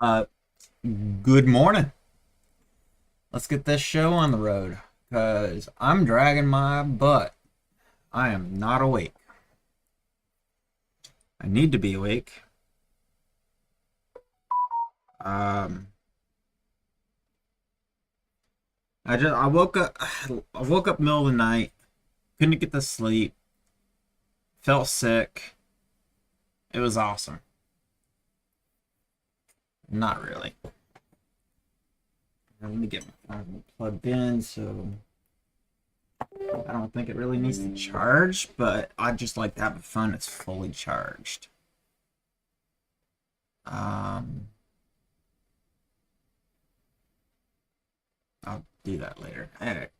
Uh, Good morning. Let's get this show on the road, because I'm dragging my butt. I am not awake. I need to be awake. Um, I woke up. I woke up middle of the night. Couldn't get to sleep. Felt sick. It was awesome. Not really. Let me get my phone plugged in, so I don't think it really needs to charge, but I just like to have the phone that's fully charged. Um, I'll do that later. Alright.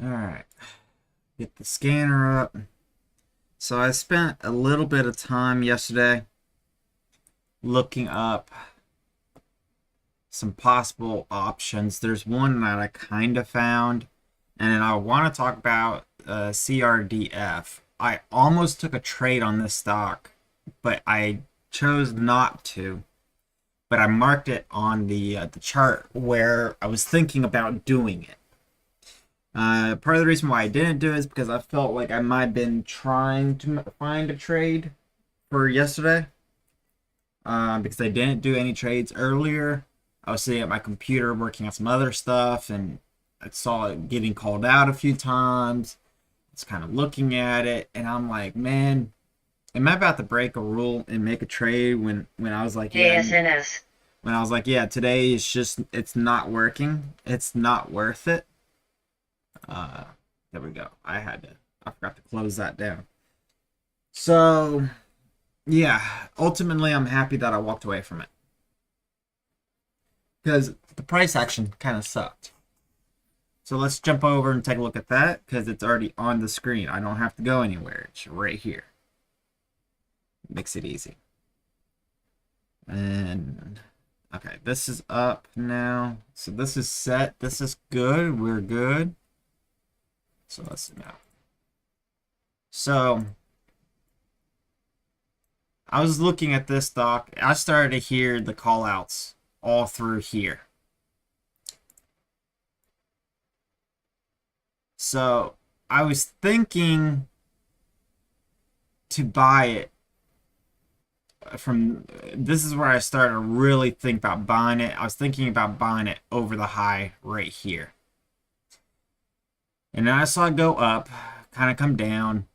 Alright. Get the scanner up. So I spent a little bit of time yesterday looking up some possible options. There's one that I kind of found, and I want to talk about CRDF. I almost took a trade on this stock, but I chose not to. But I marked it on the chart where I was thinking about doing it. Part of the reason why I didn't do it is because I felt like I might have been trying to find a trade for yesterday. Because I didn't do any trades earlier. I was sitting at my computer working on some other stuff, and I saw it getting called out a few times. I was kind of looking at it, and I'm like, man, am I about to break a rule and make a trade when I was like, yeah, when I was like, yeah, today it's not working. It's not worth it. Uh, there we go. I forgot to close that down. So, yeah, ultimately, I'm happy that I walked away from it. Because the price action kind of sucked. So let's jump over and take a look at that, because it's already on the screen. I don't have to go anywhere. It's right here. Makes it easy. And, okay, this is up now. So this is set. This is good. We're good. So let's now. So I was looking at this stock. I started to hear the call outs all through here. So I was thinking to buy it from, this is where I started to really think about buying it. I was thinking about buying it over the high right here. And then I saw it go up, kind of come down,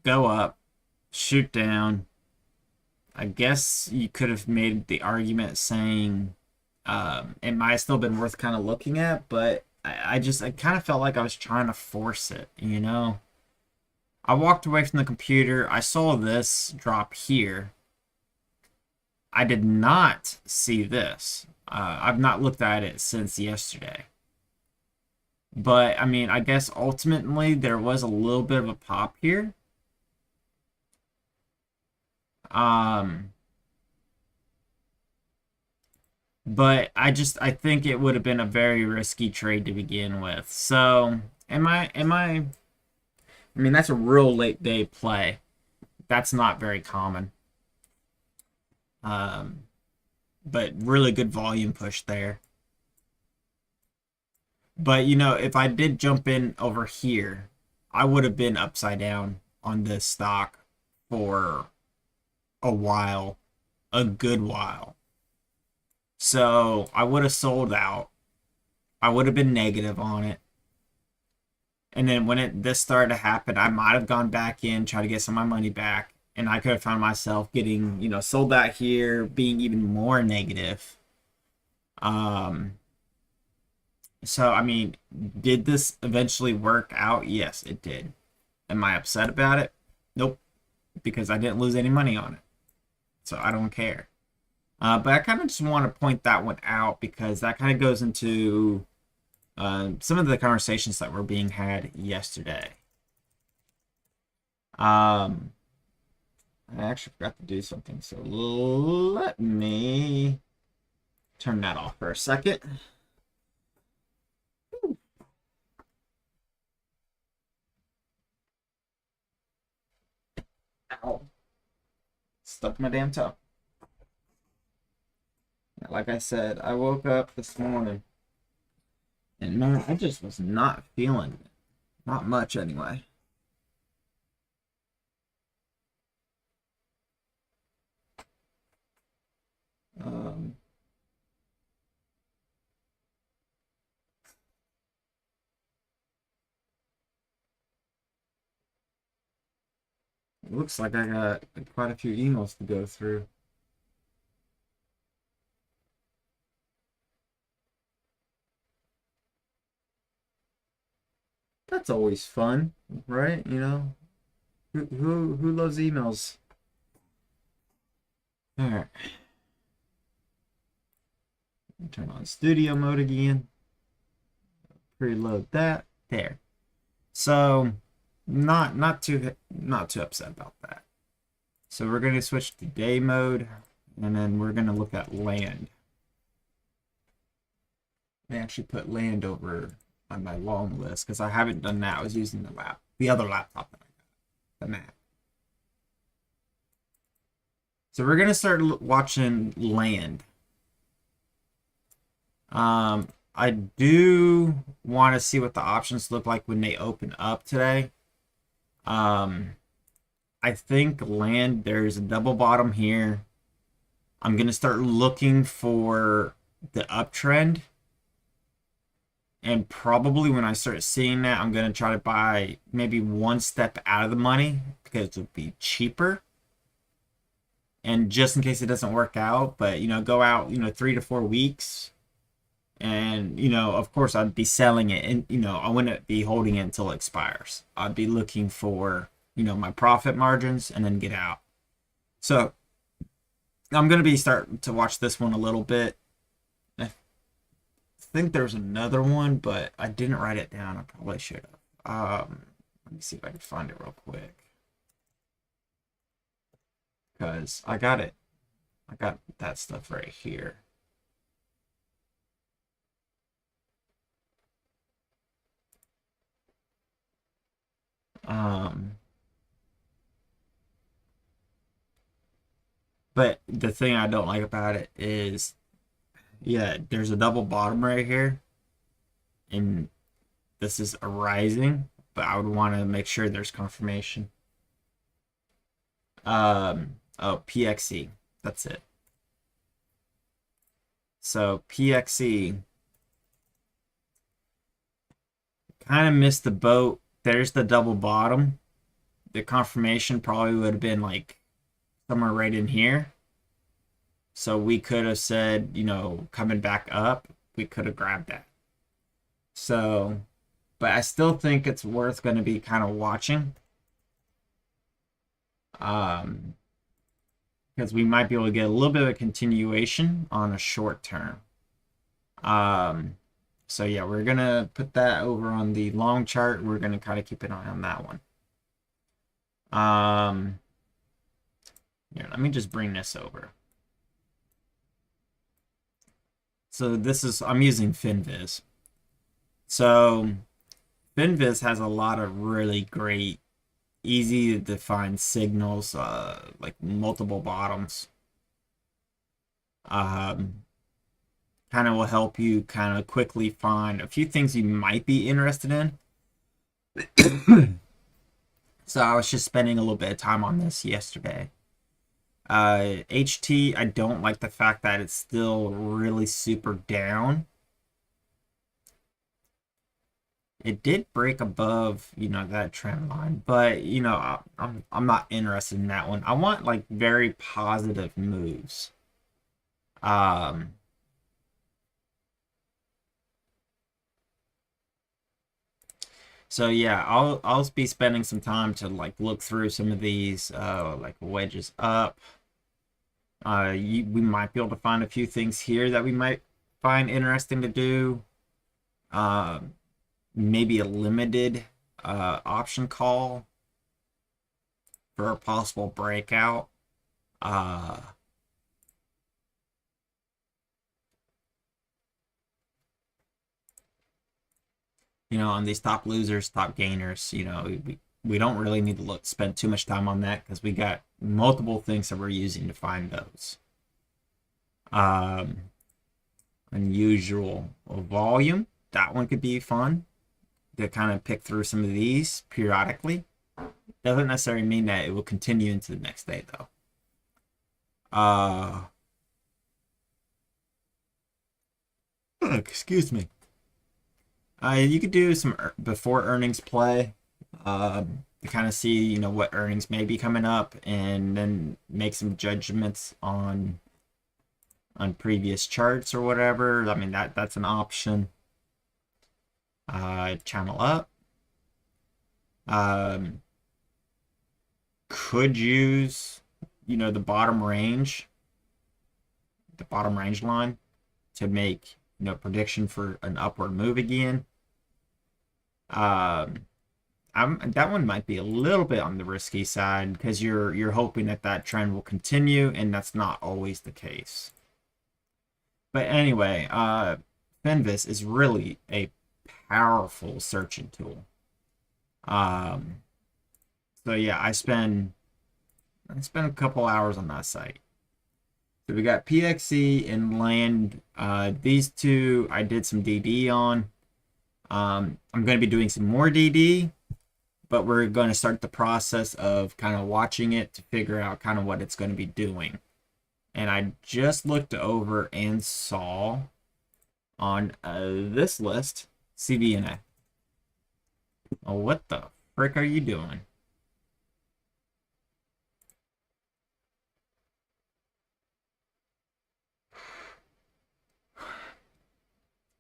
go up, shoot down. I guess you could have made the argument saying it might have still been worth kind of looking at, but I kind of felt like I was trying to force it, you know? I walked away from the computer. I saw this drop here. I did not see this. I've not looked at it since yesterday. But, I mean, I guess ultimately there was a little bit of a pop here. Um, but I think it would have been a very risky trade to begin with. So, I mean, that's a real late day play. That's not very common. Um, but really good volume push there. But you know, if I did jump in over here, I would have been upside down on this stock for a while, a good while. So I would have sold out. I would have been negative on it. And then when this started to happen, I might have gone back in, try to get some of my money back. And I could have found myself getting, sold out here, being even more negative. Um, so, I mean, did this eventually work out? Yes, it did. Am I upset about it? Nope, because I didn't lose any money on it. So I don't care. But I kind of just want to point that one out because that kind of goes into some of the conversations that were being had yesterday. I actually forgot to do something, so let me turn that off for a second. Ow. Stuck my damn toe. Like I said, I woke up this morning and man, I just was not feeling it. Not much anyway. Um, it looks like I got quite a few emails to go through. That's always fun, right? You know, who loves emails? All right, turn on studio mode again. Preload that there. So, not too upset about that. So we're going to switch to day mode, and then we're going to look at land. I actually put land over on my long list because I haven't done that. I was using the other laptop that I got, the Mac. So we're gonna start watching land. I do want to see what the options look like when they open up today. I think land, there's a double bottom here. I'm gonna start looking for the uptrend. And probably when I start seeing that, I'm going to try to buy maybe one step out of the money because it would be cheaper. And just in case it doesn't work out, but, you know, go out, 3 to 4 weeks. And, of course, I'd be selling it. And, I wouldn't be holding it until it expires. I'd be looking for, my profit margins and then get out. So I'm going to be starting to watch this one a little bit. I think there's another one, but I didn't write it down. I probably should have. Let me see if I can find it real quick. Because I got it. I got that stuff right here. But the thing I don't like about it is, yeah, there's a double bottom right here. And this is a rising, but I would want to make sure there's confirmation. Oh, PXE. That's it. So PXE kind of missed the boat. There's the double bottom. The confirmation probably would have been like somewhere right in here. So we could have said, coming back up, we could have grabbed that. So, but I still think it's worth going to be kind of watching. Because we might be able to get a little bit of a continuation on a short term. So yeah, we're going to put that over on the long chart. We're going to kind of keep an eye on that one. Here, let me just bring this over. So I'm using FinViz. So FinViz has a lot of really great, easy to define signals, like multiple bottoms. Kind of will help you kind of quickly find a few things you might be interested in. So I was just spending a little bit of time on this yesterday. HT, I don't like the fact that it's still really super down. It did break above, that trend line, but I'm not interested in that one. I want like very positive moves. So yeah, I'll be spending some time to like look through some of these like wedges up. We might be able to find a few things here that we might find interesting to do. Maybe a limited option call for a possible breakout. On these top losers, top gainers, we don't really need to spend too much time on that because we got multiple things that we're using to find those. Unusual volume. That one could be fun to kind of pick through some of these periodically. Doesn't necessarily mean that it will continue into the next day though. Excuse me. You could do some before earnings play to kind of see, you know, what earnings may be coming up, and then make some judgments on previous charts or whatever. I mean, that's an option. Channel up. Could use, you know, the bottom range line to make, you know, prediction for an upward move again. That one might be a little bit on the risky side because you're hoping that trend will continue, and that's not always the case. But anyway, Finvis is really a powerful searching tool. So yeah, I spend a couple hours on that site. So we got PXE and land. These two I did some DD on. I'm going to be doing some more DD, but we're going to start the process of kind of watching it to figure out kind of what it's going to be doing. And I just looked over and saw on this list CVNA. Oh, what the frick are you doing?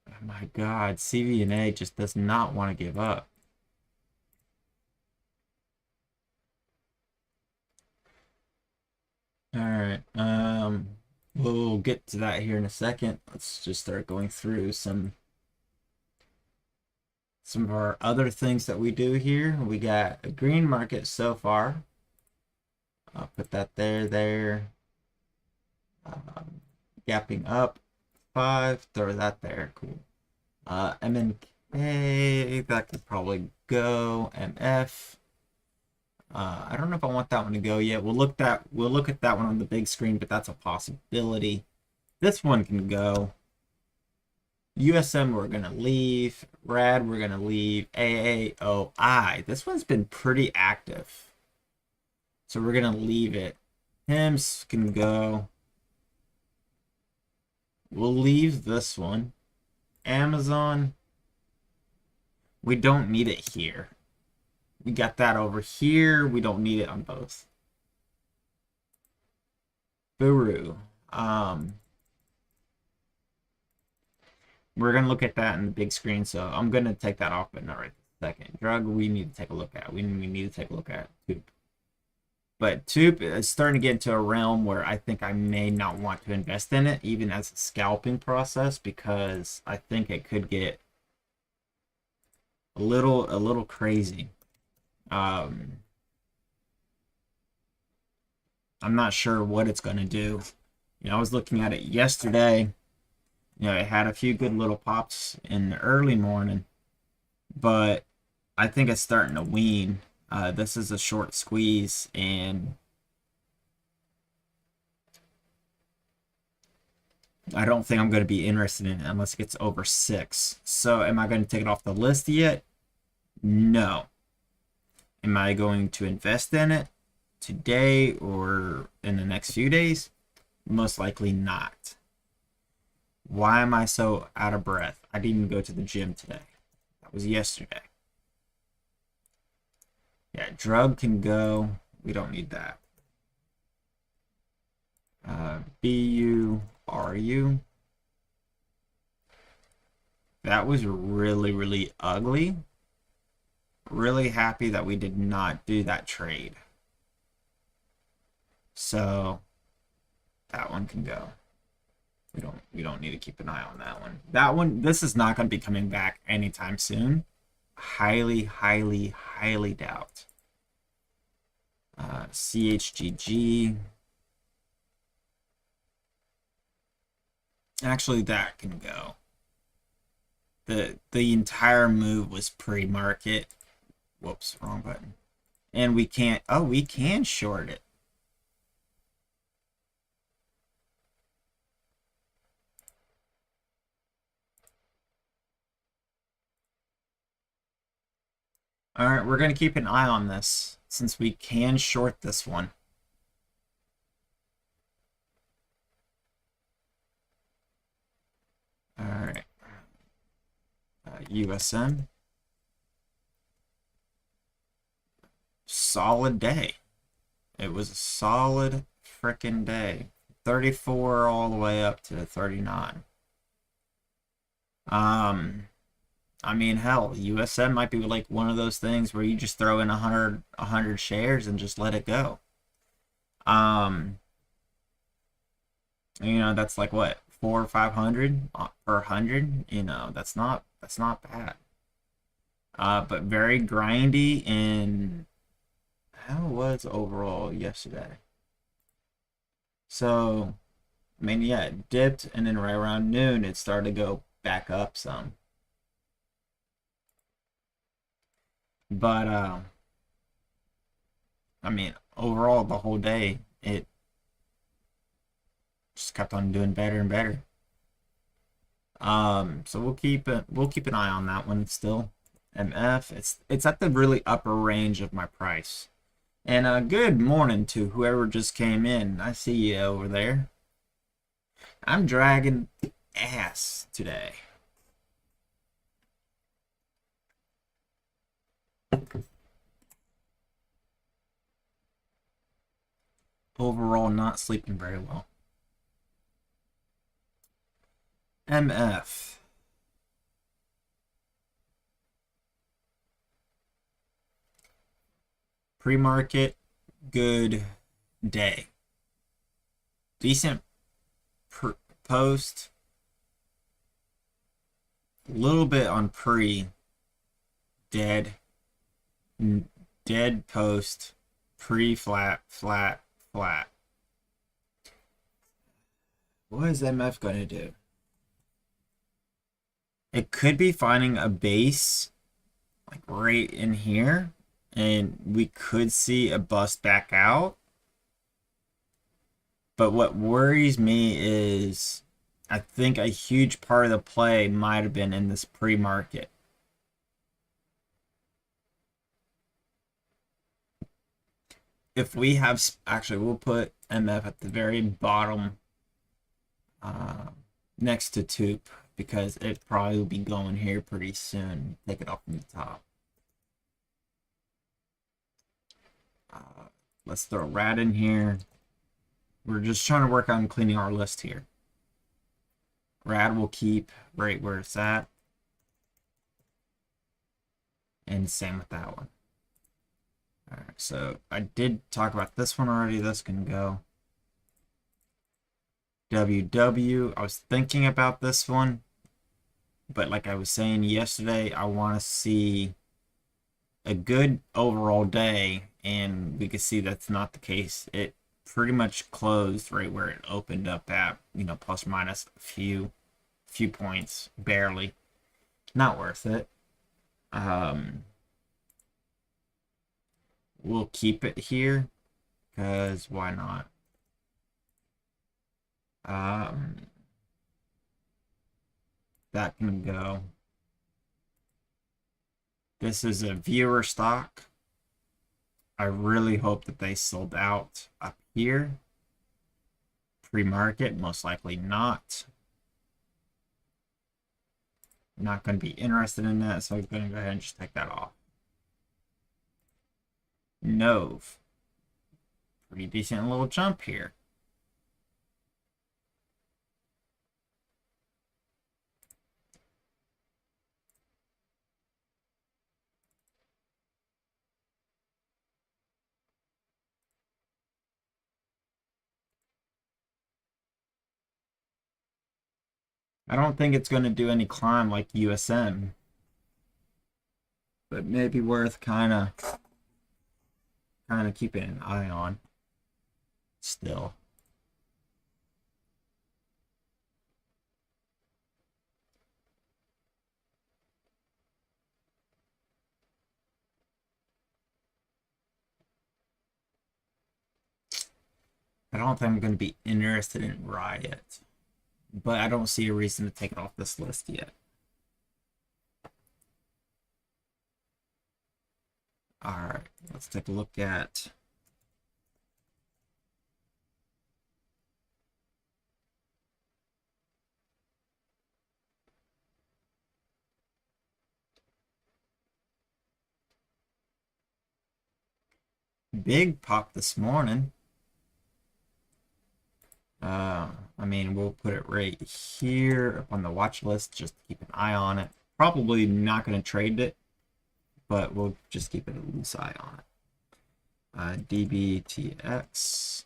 Oh my God, CVNA just does not want to give up. All right, we'll get to that here in a second. Let's just start going through some of our other things that we do here. We got a green market so far. I'll put that there. Gapping up 5, throw that there, cool. MNK, that could probably go. MF. I don't know if I want that one to go yet. We'll look at that one on the big screen, but that's a possibility. This one can go. USM we're gonna leave. RAD we're gonna leave. AAOI. This one's been pretty active, so we're gonna leave it. HIMS can go. We'll leave this one. Amazon. We don't need it here. We got that over here. We don't need it on both. Buru. We're going to look at that in the big screen, so I'm going to take that off, but not right this second. Drug, we need to take a look at. We need to take a look at TOOP. But TOOP is starting to get into a realm where I think I may not want to invest in it, even as a scalping process, because I think it could get a little crazy. I'm not sure what it's going to do. You know, I was looking at it yesterday. You know, it had a few good little pops in the early morning, but I think it's starting to wean. This is a short squeeze, and I don't think I'm going to be interested in it unless it gets over 6. So am I going to take it off the list yet? No. Am I going to invest in it today or in the next few days? Most likely not. Why am I so out of breath? I didn't even go to the gym today. That was yesterday. Yeah, drug can go. We don't need that. BURU. That was really ugly. Really happy that we did not do that trade. So that one can go. We don't need to keep an eye on that one. That one, this is not going to be coming back anytime soon. Highly doubt. CHGG. Actually, that can go. The entire move was pre-market. Whoops, wrong button. And we can't, oh, we can short it. All right, we're going to keep an eye on this since we can short this one. All right. USM. Solid day. It was a solid freaking day. 34 all the way up to 39. I mean, hell, USM might be like one of those things where you just throw in 100 shares and just let it go. Um, that's like what, 400 or 500 per 100. That's not bad. But very grindy. And how was overall yesterday? So, I mean, yeah, it dipped, and then right around noon, it started to go back up some. But I mean, overall, the whole day, it just kept on doing better and better. So we'll keep an eye on that one still. MF, it's at the really upper range of my price. And good morning to whoever just came in. I see you over there. I'm dragging ass today. Overall, not sleeping very well. MF. Pre-market, good day. Decent post. A little bit on pre. Dead. Dead post. Pre-flat, flat, flat. What is MF going to do? It could be finding a base like right in here, and we could see a bust back out. But what worries me is I think a huge part of the play might have been in this pre-market. If we have, actually, we'll put MF at the very bottom next to Toop, because it probably will be going here pretty soon. Take it off from the top. Let's throw Rat in here. We're just trying to work on cleaning our list here. Rad will keep right where it's at. And same with that one. Alright, so I did talk about this one already. This can go. WW. I was thinking about this one. But like I was saying yesterday, I want to see a good overall day. And we can see that's not the case. It pretty much closed right where it opened up at, plus or minus a few points, barely. Not worth it. We'll keep it here because why not? That can go. This is a viewer stock. I really hope that they sold out up here. Pre-market, most likely not. Not going to be interested in that, so I'm going to go ahead and just take that off. Nove. Pretty decent little jump here. I don't think it's going to do any climb like USM, but maybe worth kind of keeping an eye on still. I don't think I'm going to be interested in Riot, but I don't see a reason to take it off this list yet. All right, let's take a look at big pop this morning. I mean, we'll put it right here up on the watch list. Just keep an eye on it. Probably not going to trade it, but we'll just keep it a loose eye on it. DBTX.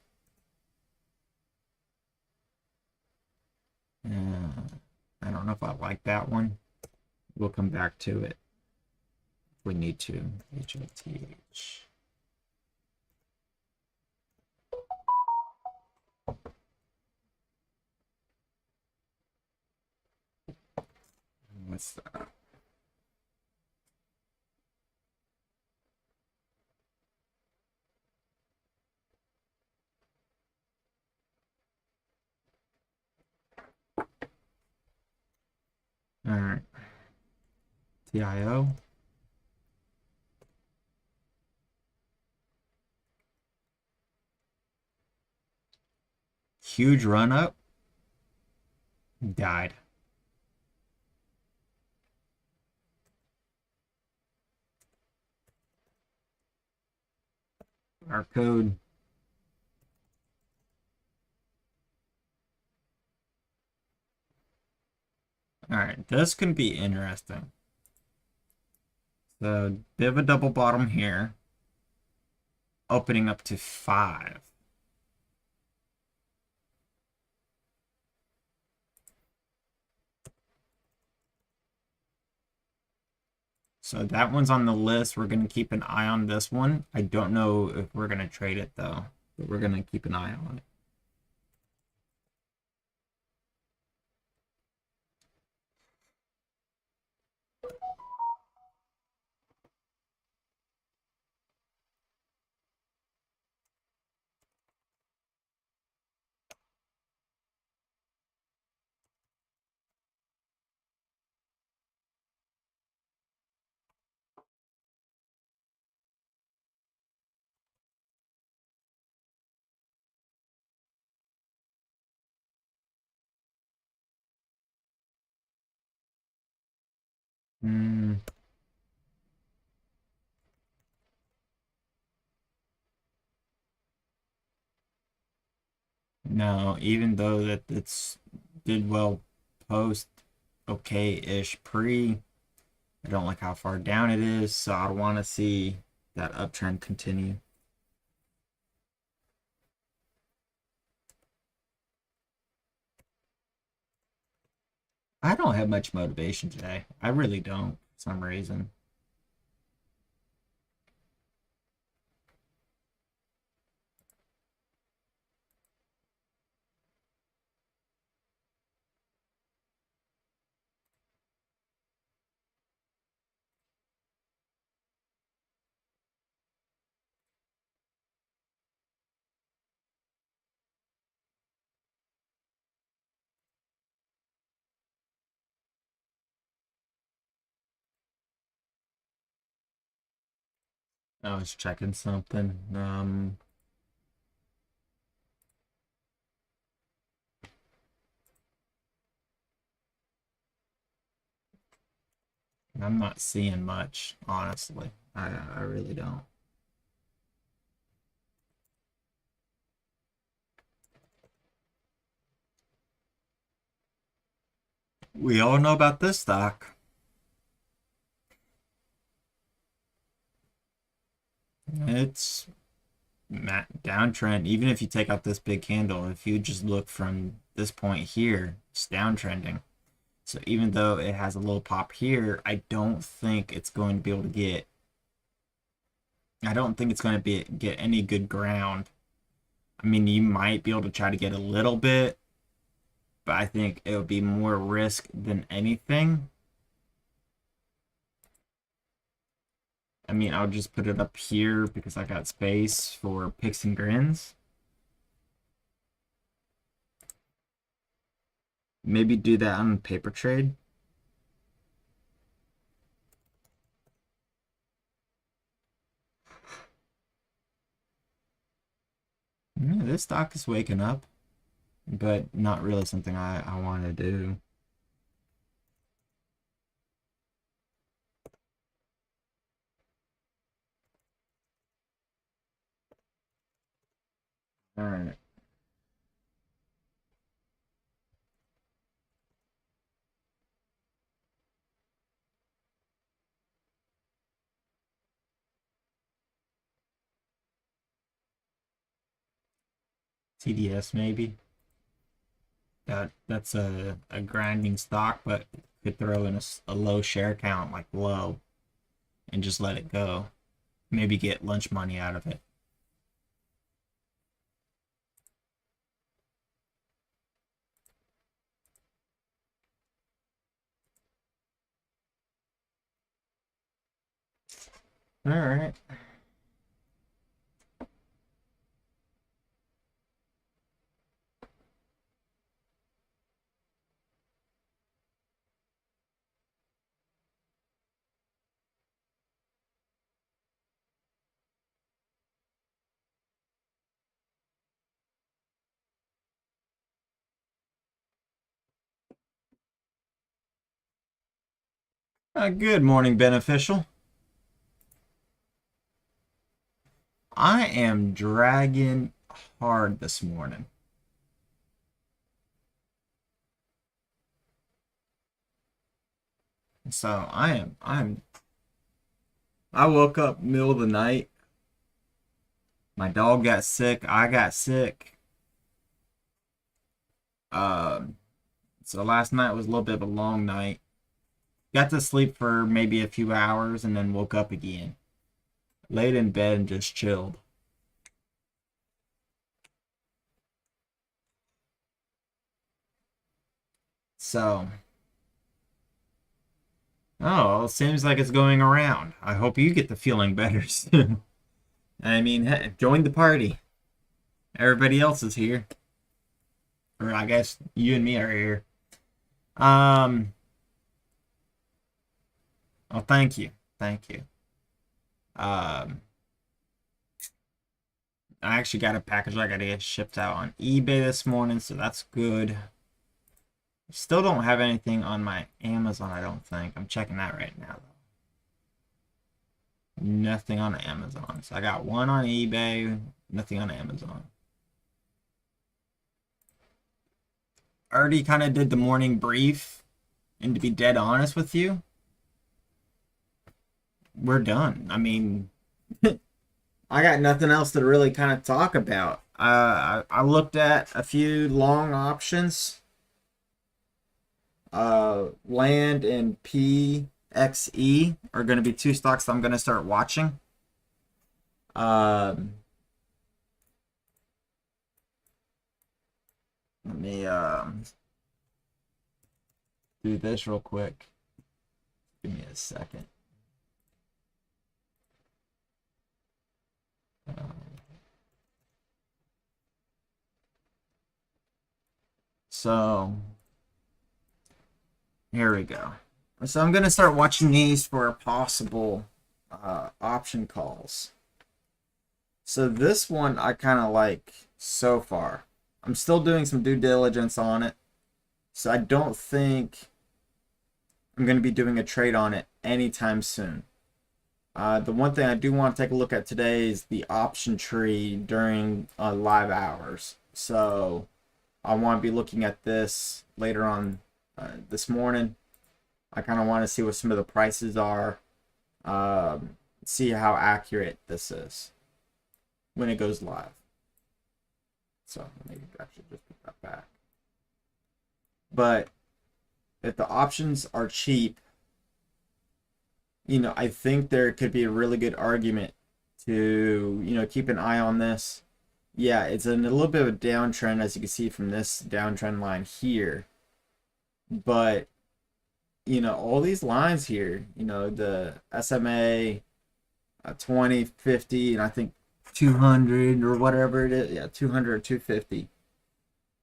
I don't know if I like that one. We'll come back to it if we need to. HOTH. What's that? All right. TIO. Huge run up. Died. Our code. All right, this can be interesting. So, bit of a double bottom here, opening up to 5. So that one's on the list. We're going to keep an eye on this one. I don't know if we're going to trade it though, but we're going to keep an eye on it. Hmm. No, even though that it's did well post okay-ish pre, I don't like how far down it is, so I want to see that uptrend continue. I don't have much motivation today. I really don't, for some reason. I was checking something. I'm not seeing much, honestly. I really don't. We all know about this stock. It's downtrend. Even if you take out this big candle, if you just look from this point here, it's downtrending. So even though it has a little pop here, I don't think it's going to be able to get. I don't think it's going to get any good ground. I mean, you might be able to try to get a little bit, but I think it would be more risk than anything. I mean, I'll just put it up here because I got space for picks and grins. Maybe do that on paper trade. Yeah, this stock is waking up, but not really something I want to do. All right. TDS maybe. That's a grinding stock, but could throw in a low share count, like low, and just let it go. Maybe get lunch money out of it. All right. Good morning, beneficial. I am dragging hard this morning. So I woke up middle of the night. My dog got sick. I got sick. Um, so last night was a little bit of a long night. Got to sleep for maybe a few hours and then woke up again. Laid in bed and just chilled. So, oh, it seems like it's going around. I hope you get the feeling better soon. I mean, hey, join the party. Everybody else is here. Or I guess you and me are here. Um, oh, thank you. Thank you. Um, I actually got a package I got to get shipped out on eBay this morning, so that's good. Still don't have anything on my Amazon, I don't think. I'm checking that right now, though. Nothing on Amazon. So I got one on eBay, nothing on Amazon. Already kind of did the morning brief, and to be dead honest with you, we're done. I mean, I got nothing else to really kind of talk about. I looked at a few long options. Land and PXE are going to be two stocks that I'm going to start watching. Let me do this real quick. Give me a second. So here we go. So I'm gonna start watching these for possible option calls. So this one I kind of like so far. I'm still doing some due diligence on it. So I don't think I'm going to be doing a trade on it anytime soon. The one thing I do want to take a look at today is the option tree during live hours. So I want to be looking at this later on this morning. I kind of want to see what some of the prices are, see how accurate this is when it goes live. So maybe I should just put that back. But if the options are cheap, I think there could be a really good argument to, keep an eye on this. Yeah, it's in a little bit of a downtrend, as you can see from this downtrend line here. But, all these lines here, the SMA 20, 50, and I think 200 or whatever it is, yeah, 200 or 250,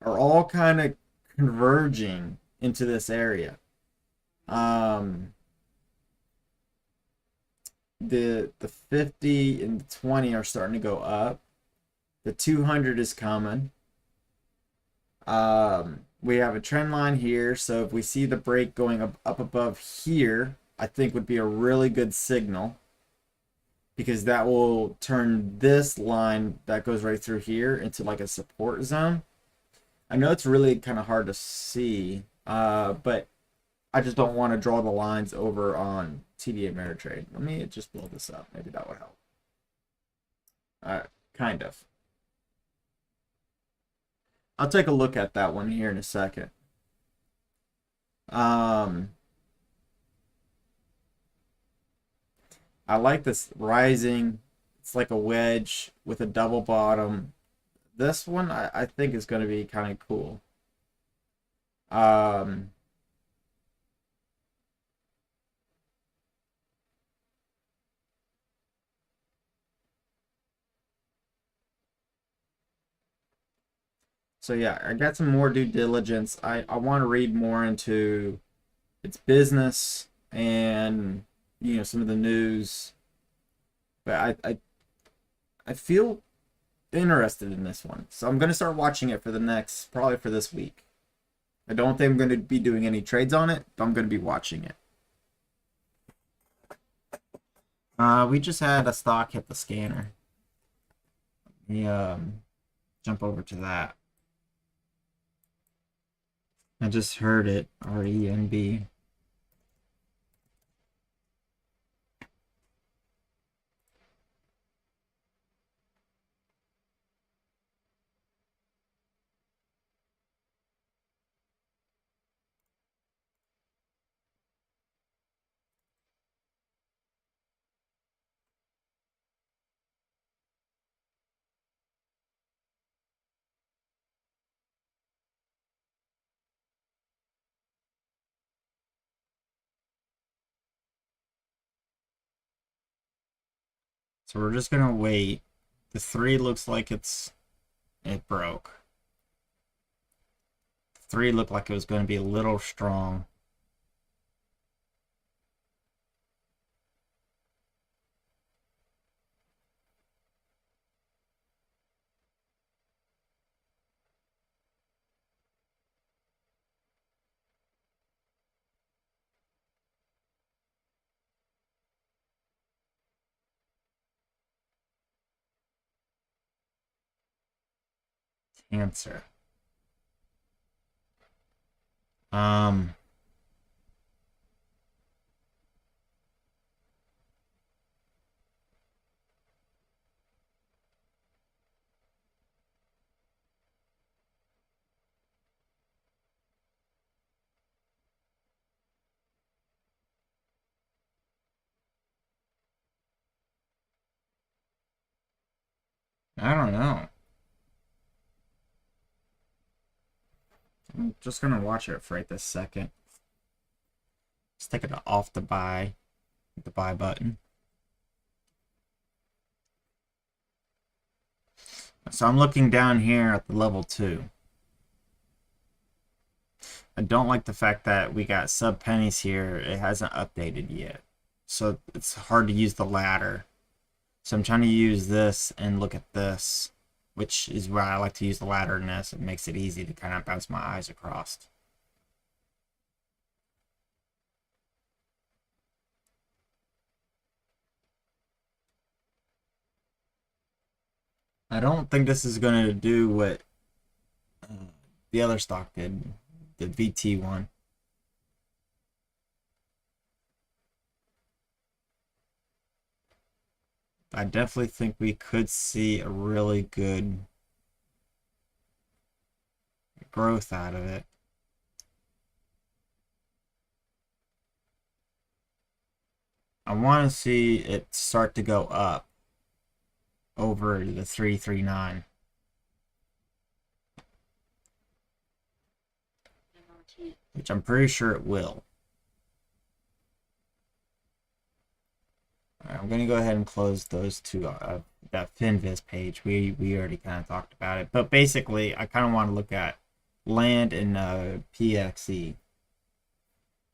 are all kind of converging into this area. Um, the 50 and the 20 are starting to go up. The 200 is coming. We have a trend line here, so if we see the break going up above here, I think would be a really good signal, because that will turn this line that goes right through here into like a support zone. I know it's really kind of hard to see, but I just don't want to draw the lines over on TD Ameritrade. Let me just blow this up. Maybe that would help. Kind of. I'll take a look at that one here in a second. I like this rising. It's like a wedge with a double bottom. This one I think is going to be kind of cool. So yeah, I got some more due diligence. I want to read more into its business and some of the news. But I feel interested in this one. So I'm gonna start watching it for probably for this week. I don't think I'm gonna be doing any trades on it, but I'm gonna be watching it. We just had a stock hit the scanner. Let me jump over to that. I just heard it, RENB. So we're just gonna wait. The 3 looks like it broke. The 3 looked like it was going to be a little strong. Answer. Um, I don't know. I'm just gonna watch it for right this second. Let's take it off the buy button. So I'm looking down here at the level 2. I don't like the fact that we got sub pennies here. It hasn't updated yet. So it's hard to use the ladder. So I'm trying to use this and look at this, which is why I like to use the ladder in this. It makes it easy to kind of bounce my eyes across. I don't think this is going to do what the other stock did, the VT one. I definitely think we could see a really good growth out of it. I want to see it start to go up over the 339. Which I'm pretty sure it will. All right, I'm going to go ahead and close those two, that FinViz page. We already kind of talked about it. But basically, I kind of want to look at land and PXE.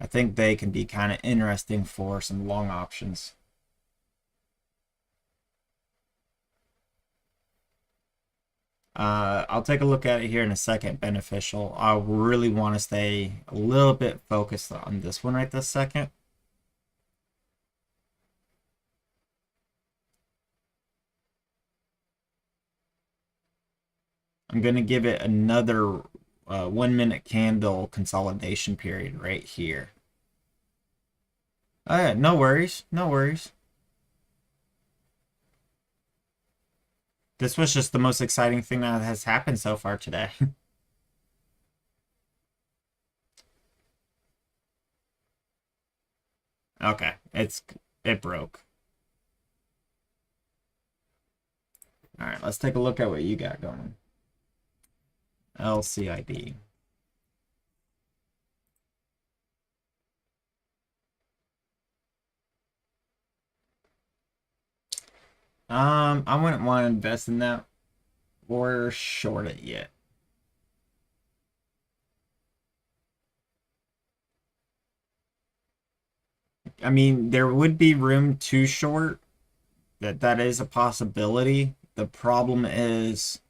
I think they can be kind of interesting for some long options. I'll take a look at it here in a second. Beneficial. I really want to stay a little bit focused on this one right this second. I'm going to give it another 1 minute candle consolidation period right here. Oh, yeah, no worries. No worries. This was just the most exciting thing that has happened so far today. Okay, it broke. All right, let's take a look at what you got going. LCID. I wouldn't want to invest in that or short it yet. I mean, there would be room to short. That is a possibility. The problem is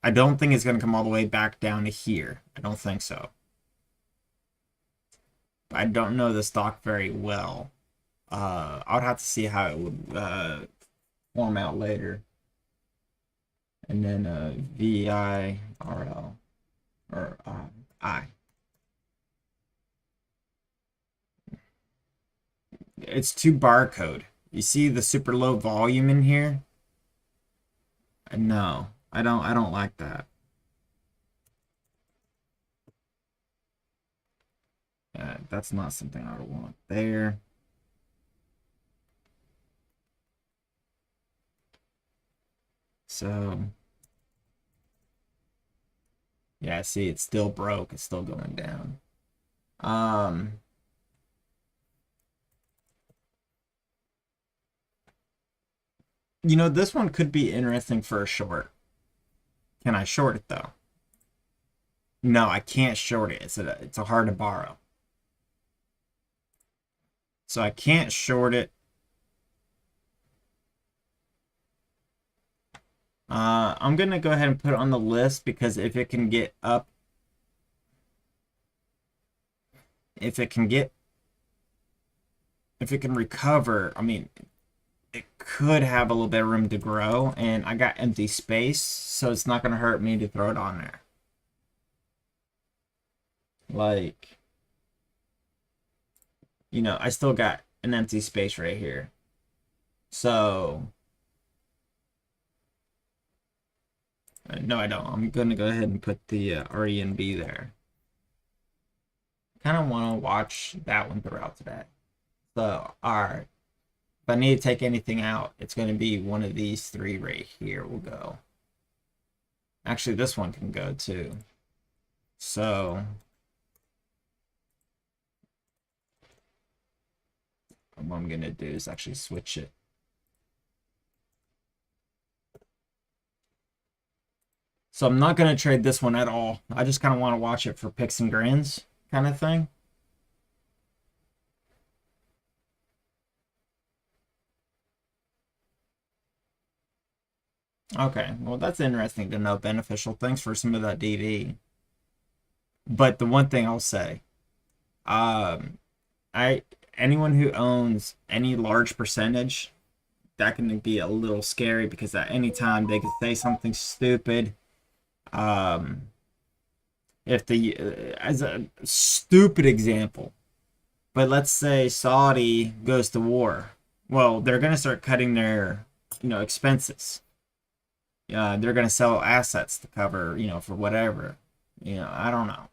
I don't think it's going to come all the way back down to here. I don't think so. I don't know the stock very well. I would have to see how it would form out later. And then VIRL or I. It's too barcode. You see the super low volume in here? No, I don't like that. That's not something I would want there. So yeah, see, it's still broke. It's still going down. You know, this one could be interesting for a short. Can I short it though? No, I can't short it. It's a hard to borrow. So I can't short it. I'm gonna go ahead and put it on the list because if it can get up, if it can recover, I mean, it could have a little bit of room to grow, and I got empty space, so it's not gonna hurt me to throw it on there. Like, you know, I still got an empty space right here. So, no, I don't. I'm gonna go ahead and put the RENB there. Kind of want to watch that one throughout today. So, all right. If I need to take anything out, it's going to be one of these three right here will go. Actually, this one can go too. So, what I'm going to do is actually switch it. So I'm not going to trade this one at all. I just kind of want to watch it for picks and grins kind of thing. Okay, well, that's interesting to know. Beneficial. Thanks for some of that DD. But the one thing I'll say, um, anyone who owns any large percentage, that can be a little scary because at any time they could say something stupid. If the as a stupid example, but let's say Saudi goes to war, well, they're gonna start cutting their expenses. They're gonna sell assets to cover for whatever. I don't know.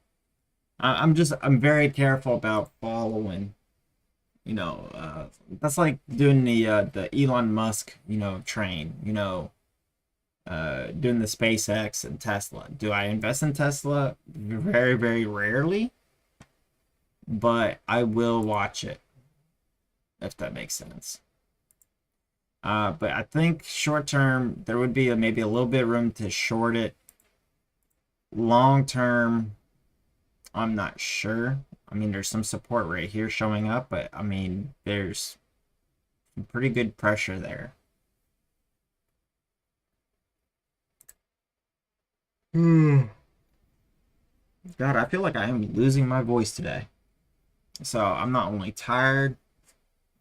I'm very careful about following. That's like doing the Elon Musk train. Doing the SpaceX and Tesla. Do I invest in Tesla? Very, very rarely, but I will watch it if that makes sense. But I think short term there would be maybe a little bit of room to short it. long term, I'm not sure. I mean, there's some support right here showing up, but I mean, there's some pretty good pressure there. God, I feel like I am losing my voice today. So I'm not only tired,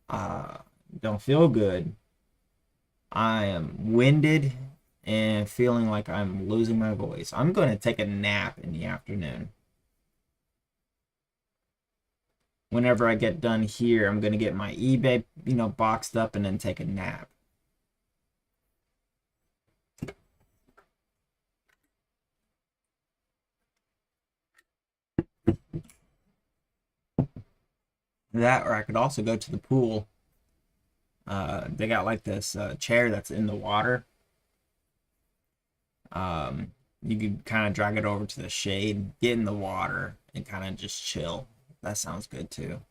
uh, don't feel good. I am winded and feeling like I'm losing my voice. I'm going to take a nap in the afternoon. Whenever I get done here, I'm going to get my eBay, boxed up and then take a nap. That, or I could also go to the pool. They got like this chair that's in the water. You could kind of drag it over to the shade, get in the water, and kind of just chill. That sounds good too.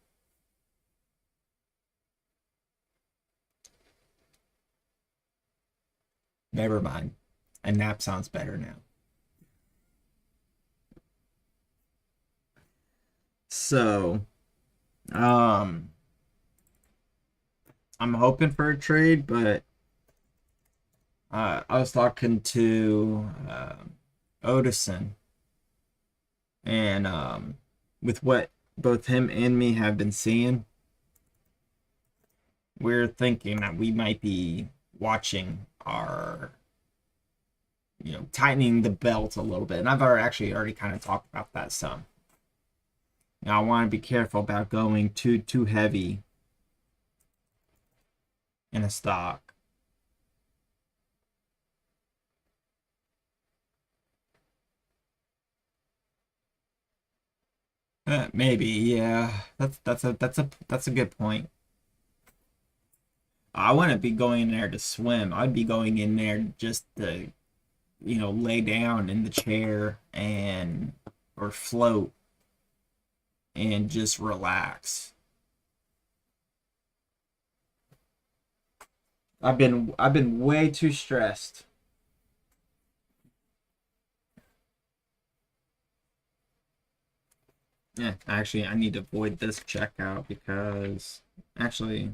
Never mind. A nap sounds better now. So, um, I'm hoping for a trade, but I was talking to Odison, and with what both him and me have been seeing, we're thinking that we might be watching our, tightening the belt a little bit. And I've already kind of talked about that some. Now I want to be careful about going too heavy in a stock. Maybe, yeah. That's a good point. I wouldn't be going in there to swim. I'd be going in there just to, lay down in the chair and or float and just relax. I've been way too stressed. Yeah, actually, I need to avoid this checkout because actually,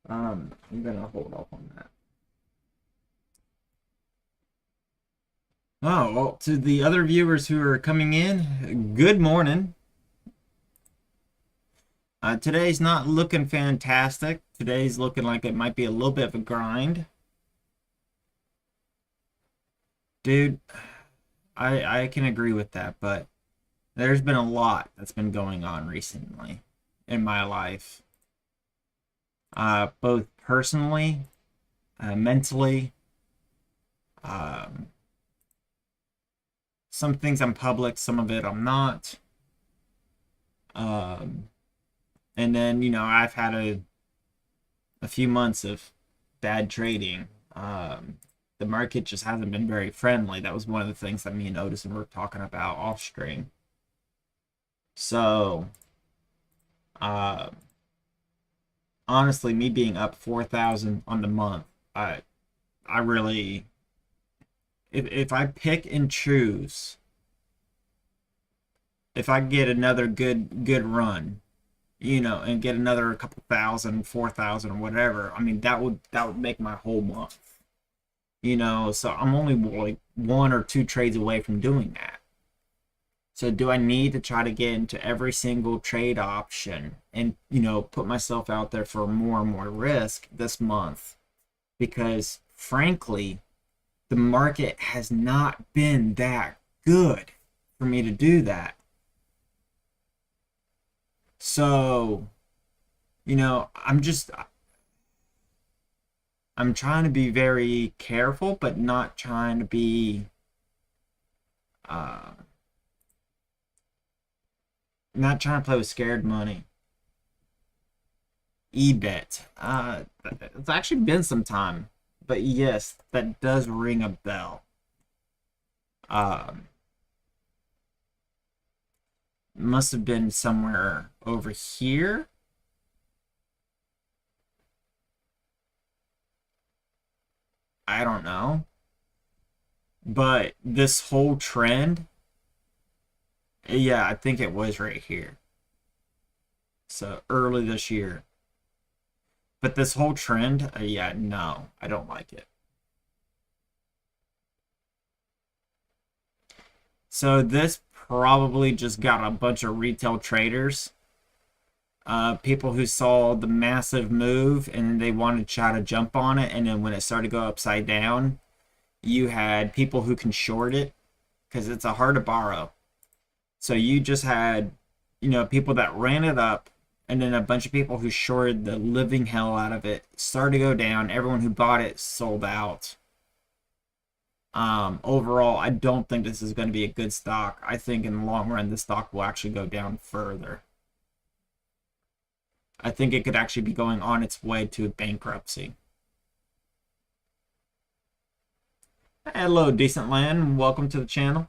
I'm gonna hold off on that. Oh, well, to the other viewers who are coming in, good morning. Today's not looking fantastic. Today's looking like it might be a little bit of a grind. Dude, I can agree with that, but there's been a lot that's been going on recently in my life. Both personally, mentally, um, some things I'm public, some of it I'm not. Um, and then, I've had a few months of bad trading. The market just hasn't been very friendly. That was one of the things that me and Otis were talking about off stream. So, uh, honestly, me being up 4,000 on the month, I really, if I pick and choose, if I get another good run, and get another couple thousand, 4,000 or whatever, I mean that would make my whole month. So I'm only like one or two trades away from doing that. So do I need to try to get into every single trade option and, put myself out there for more and more risk this month? Because frankly, the market has not been that good for me to do that. So, I'm trying to be very careful, but not trying to be uh not trying to play with scared money. EBET. It's actually been some time, but yes, that does ring a bell. Um, Must have been somewhere over here. I don't know. But this whole trend, yeah, I think it was right here. So early this year. But this whole trend, yeah, no, I don't like it. So this probably just got a bunch of retail traders, people who saw the massive move and they wanted to try to jump on it. And then when it started to go upside down, you had people who can short it because it's a hard to borrow. So you just had, people that ran it up, and then a bunch of people who shorted the living hell out of it. Started to go down. Everyone who bought it sold out. Overall, I don't think this is going to be a good stock. I think in the long run, this stock will actually go down further. I think it could actually be going on its way to bankruptcy. Hello, Decent Land. Welcome to the channel.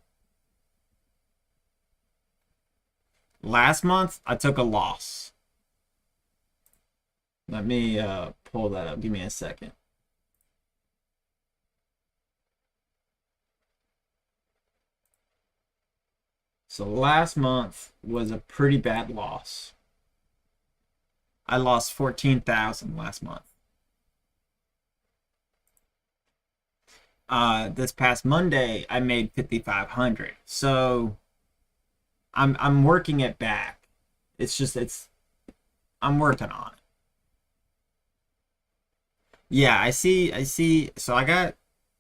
Last month, I took a loss. Let me pull that up. Give me a second. So last month was a pretty bad loss. I lost 14,000 last month. This past Monday, I made 5,500. So I'm working it back. I'm working on it. Yeah, I see. So I got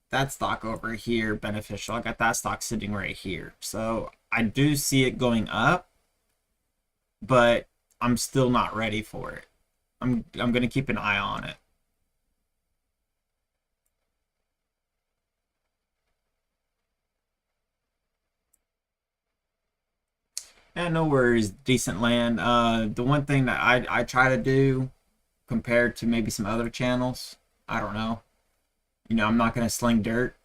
that stock over here, beneficial. I got that stock sitting right here. So I do see it going up, but I'm still not ready for it. I'm gonna keep an eye on it. Yeah, no worries, Decent Land. The one thing that I try to do compared to maybe some other channels, I don't know. I'm not gonna sling dirt,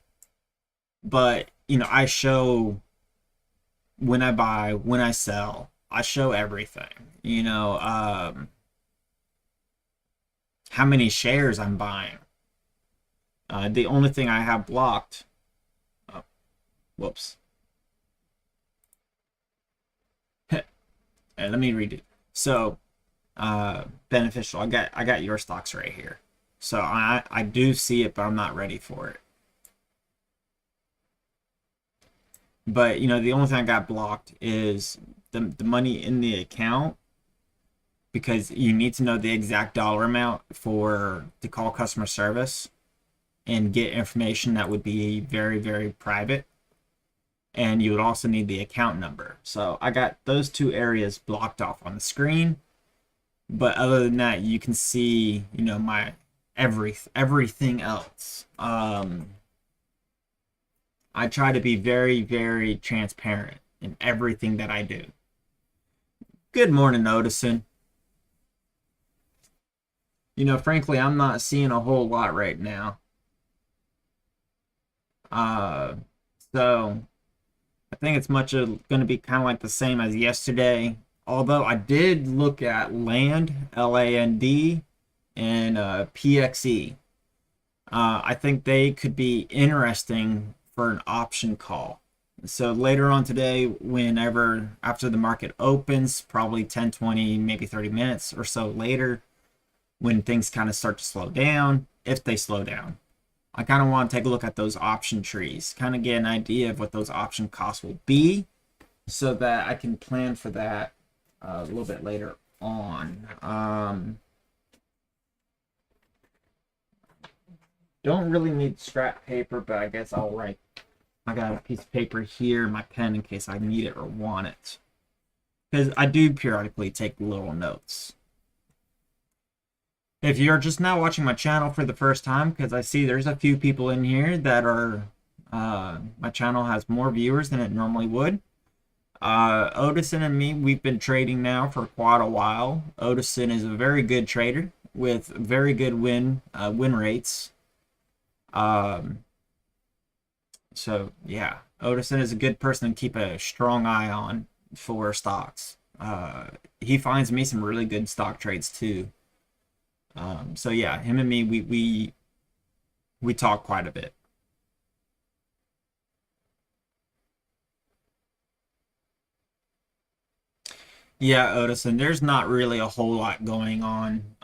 but I show when I buy, when I sell. I show everything. How many shares I'm buying. The only thing I have blocked. Oh, whoops. Let me read it. So, beneficial. I got your stocks right here. So I do see it, but I'm not ready for it. But the only thing I got blocked is the money in the account, because you need to know the exact dollar amount to call customer service and get information that would be very, very private. And you would also need the account number. So I got those two areas blocked off on the screen. But other than that, you can see, my everything else. I try to be very, very transparent in everything that I do. Good morning, Odison. Frankly, I'm not seeing a whole lot right now. So I think it's going to be kind of like the same as yesterday. Although I did look at land, LAND, and PXE. I think they could be interesting for an option call. So later on today, whenever after the market opens, probably 10, 20, maybe 30 minutes or so later, when things kind of start to slow down, if they slow down, I kind of want to take a look at those option trees, kind of get an idea of what those option costs will be so that I can plan for that a little bit later on. Don't really need scrap paper, but I guess I'll write. I got a piece of paper here, my pen, in case I need it or want it. Because I do periodically take little notes. If you're just now watching my channel for the first time, because I see there's a few people in here that are, my channel has more viewers than it normally would. Odison and me, we've been trading now for quite a while. Odison is a very good trader with very good win rates. So yeah, Odison is a good person to keep a strong eye on. for stocks. He finds me some really good stock trades too. So yeah, him and me, we talk quite a bit. Yeah, Odison, there's not really a whole lot going on.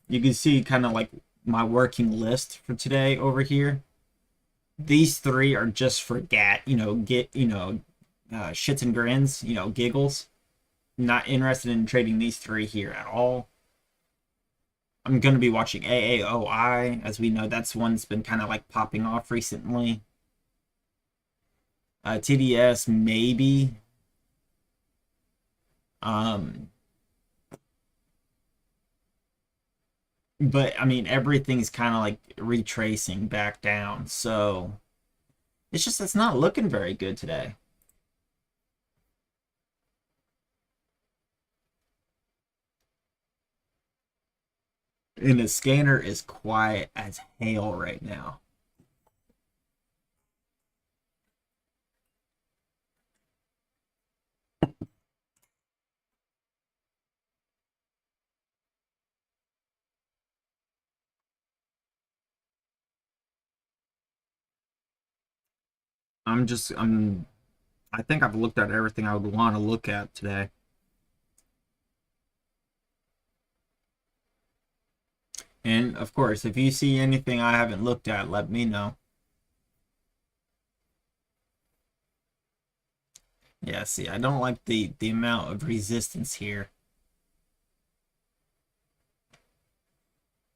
You can see kind of like my working list for today over here. These three are just for shits and grins, giggles. Not interested in trading these three here at all. I'm going to be watching AAOI. As we know, that's one that's been kind of like popping off recently. TDS, maybe. Um, but I mean, everything's kind of like retracing back down. So it's not looking very good today. And the scanner is quiet as hell right now. I think I've looked at everything I would want to look at today. And of course, if you see anything I haven't looked at, let me know. Yeah, see, I don't like the amount of resistance here.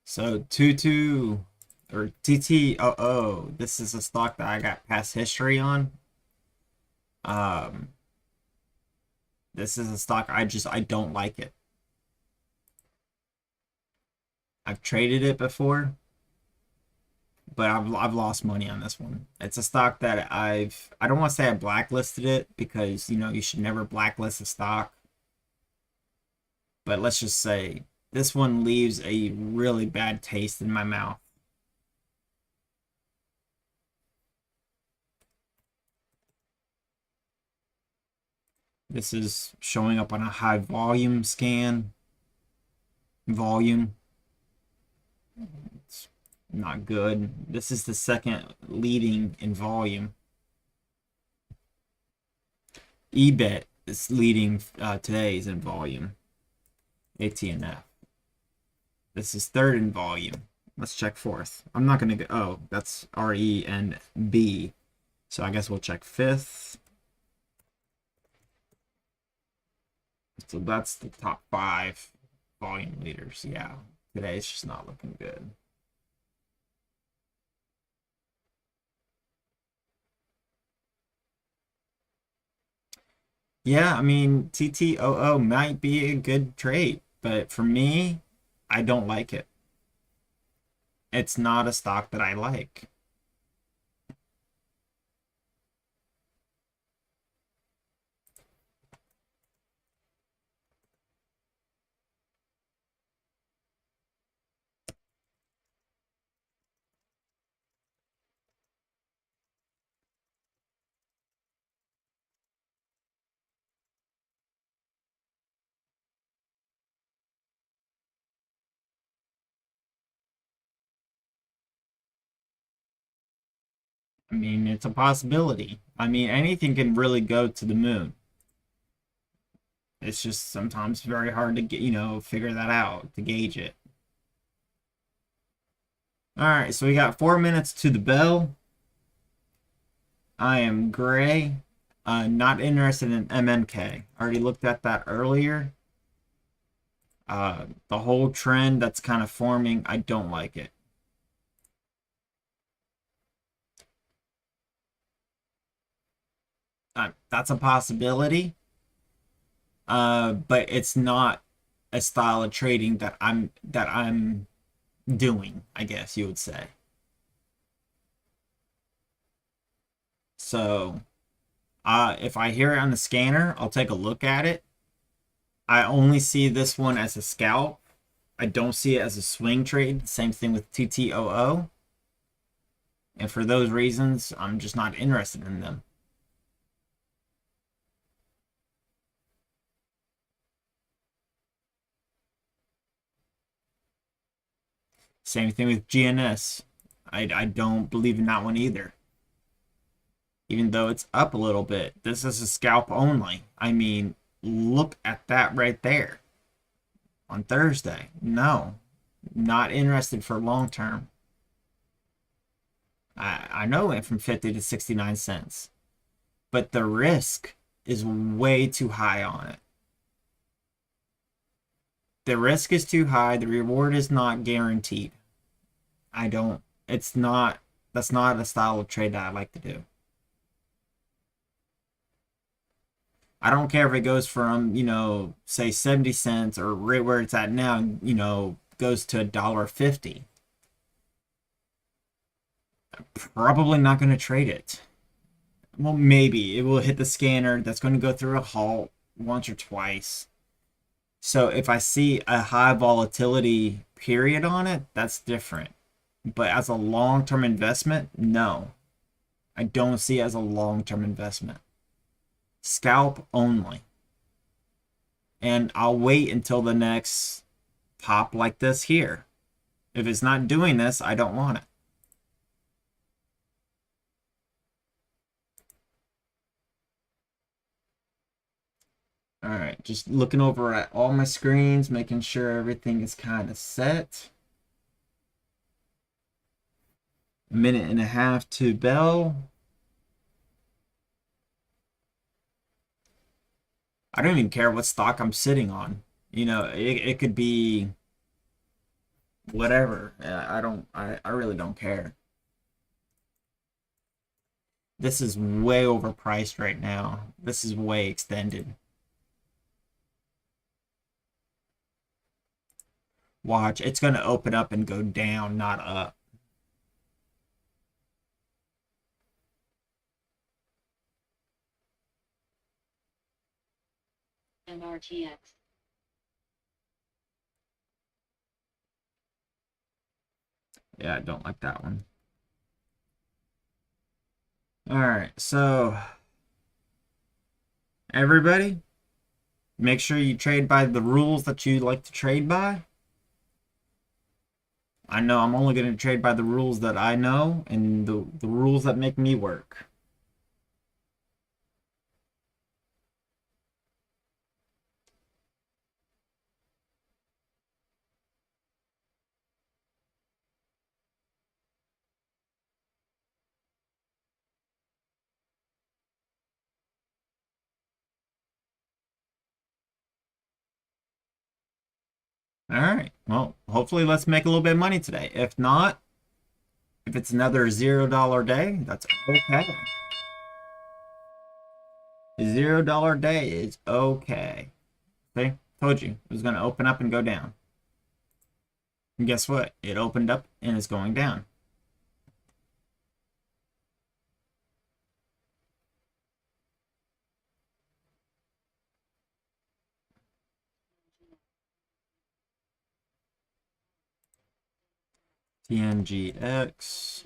So 22 or TTOO, this is a stock that I got past history on. Um, this is a stock I don't like it. I've traded it before, but I've lost money on this one. It's a stock that I don't want to say I blacklisted it because you should never blacklist a stock. But let's just say this one leaves a really bad taste in my mouth. This is showing up on a high volume scan. Volume. It's not good. This is the second leading in volume. EBET is leading today's in volume. ATNF. This is third in volume. Let's check fourth. I'm not going to go. Oh, that's RE and B. So I guess we'll check fifth. So that's the top 5 volume leaders. Yeah, today it's just not looking good. Yeah, I mean, TTOO might be a good trade, but for me, I don't like it. It's not a stock that I like. I mean, it's a possibility. I mean, anything can really go to the moon. It's just sometimes very hard to get, figure that out, to gauge it. All right, so we got 4 minutes to the bell. I am gray. Not interested in MNK. Already looked at that earlier. The whole trend that's kind of forming, I don't like it. That's a possibility. But it's not a style of trading that I'm doing, I guess you would say. So, if I hear it on the scanner, I'll take a look at it. I only see this one as a scalp. I don't see it as a swing trade. Same thing with TTOO. And for those reasons, I'm just not interested in them. Same thing with GNS. I don't believe in that one either. Even though it's up a little bit. This is a scalp only. I mean, look at that right there. On Thursday. No. Not interested for long term. I know it went from 50 to 69 cents. But the risk is way too high on it. The risk is too high. The reward is not guaranteed. It's not, that's not a style of trade that I like to do. I don't care if it goes from, say 70 cents or right where it's at now, goes to $1.50. Probably not going to trade it. Well, maybe it will hit the scanner. That's going to go through a halt once or twice. So if I see a high volatility period on it, that's different. But as a long-term investment, no. I don't see it as a long-term investment. Scalp only. And I'll wait until the next pop like this here. If it's not doing this, I don't want it. All right, just looking over at all my screens, making sure everything is kind of set. A minute and a half to bell. I don't even care what stock I'm sitting on. It could be whatever. I really don't care. This is way overpriced right now. This is way extended. Watch, it's going to open up and go down, not up. MRTX. Yeah, I don't like that one. All right, so everybody, make sure you trade by the rules that you like to trade by. I know I'm only going to trade by the rules that I know and the rules that make me work. All right. Well, hopefully let's make a little bit of money today. If not, if it's another $0 day, that's okay. $0 day is okay. See? Told you it was going to open up and go down. And guess what? It opened up and it's going down. TNGX.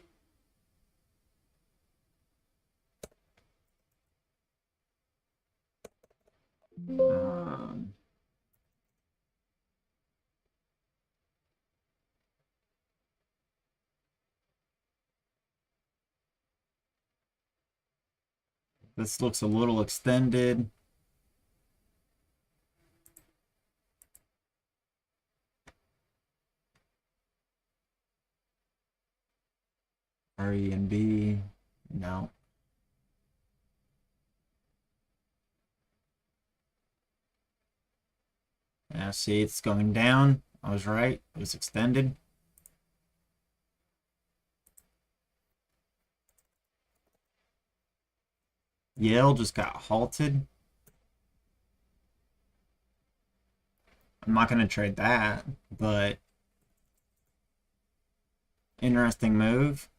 Um, this looks a little extended. RENB. No. Yeah, see, it's going down. I was right. It was extended. Yale just got halted. I'm not going to trade that, but interesting move.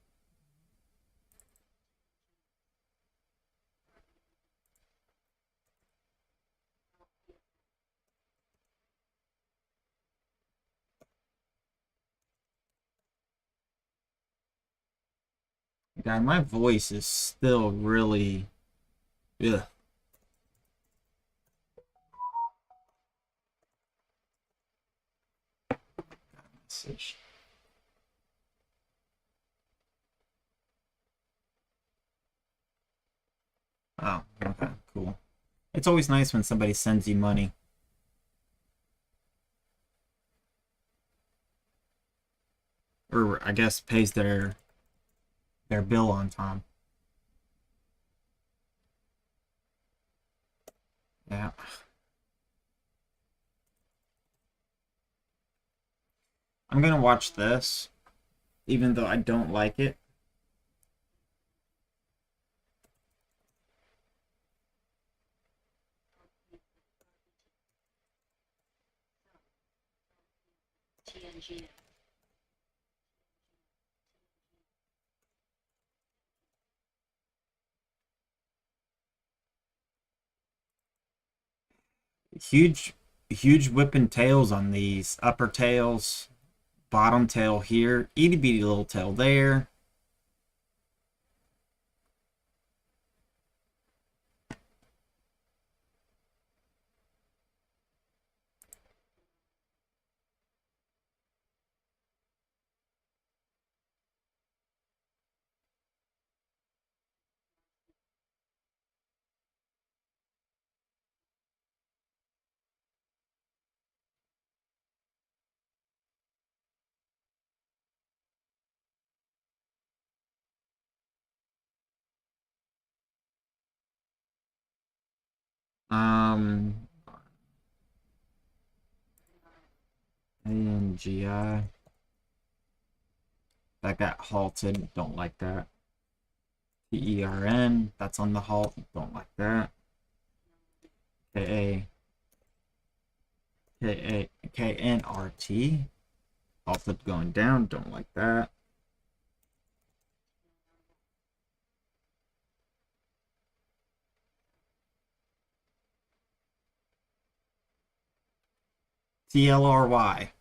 God, my voice is still really. Ugh. Message. It's always nice when somebody sends you money. Or I guess pays their bill on time. Yeah. I'm gonna watch this, even though I don't like it. Huge, huge whipping tails on these. Upper tails, bottom tail here, itty bitty little tail there. Um, ANGI. That got halted. Don't like that. TERN. That's on the halt. Don't like that. KA. KNRT. Halted going down. Don't like that. TLRY.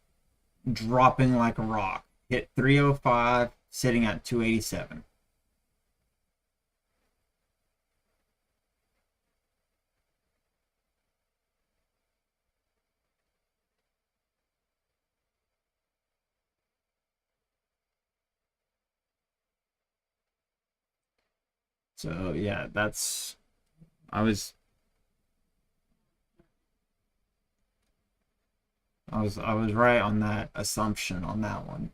Dropping like a rock. Hit 305, sitting at 287. So yeah, that's I was I was right on that assumption on that one.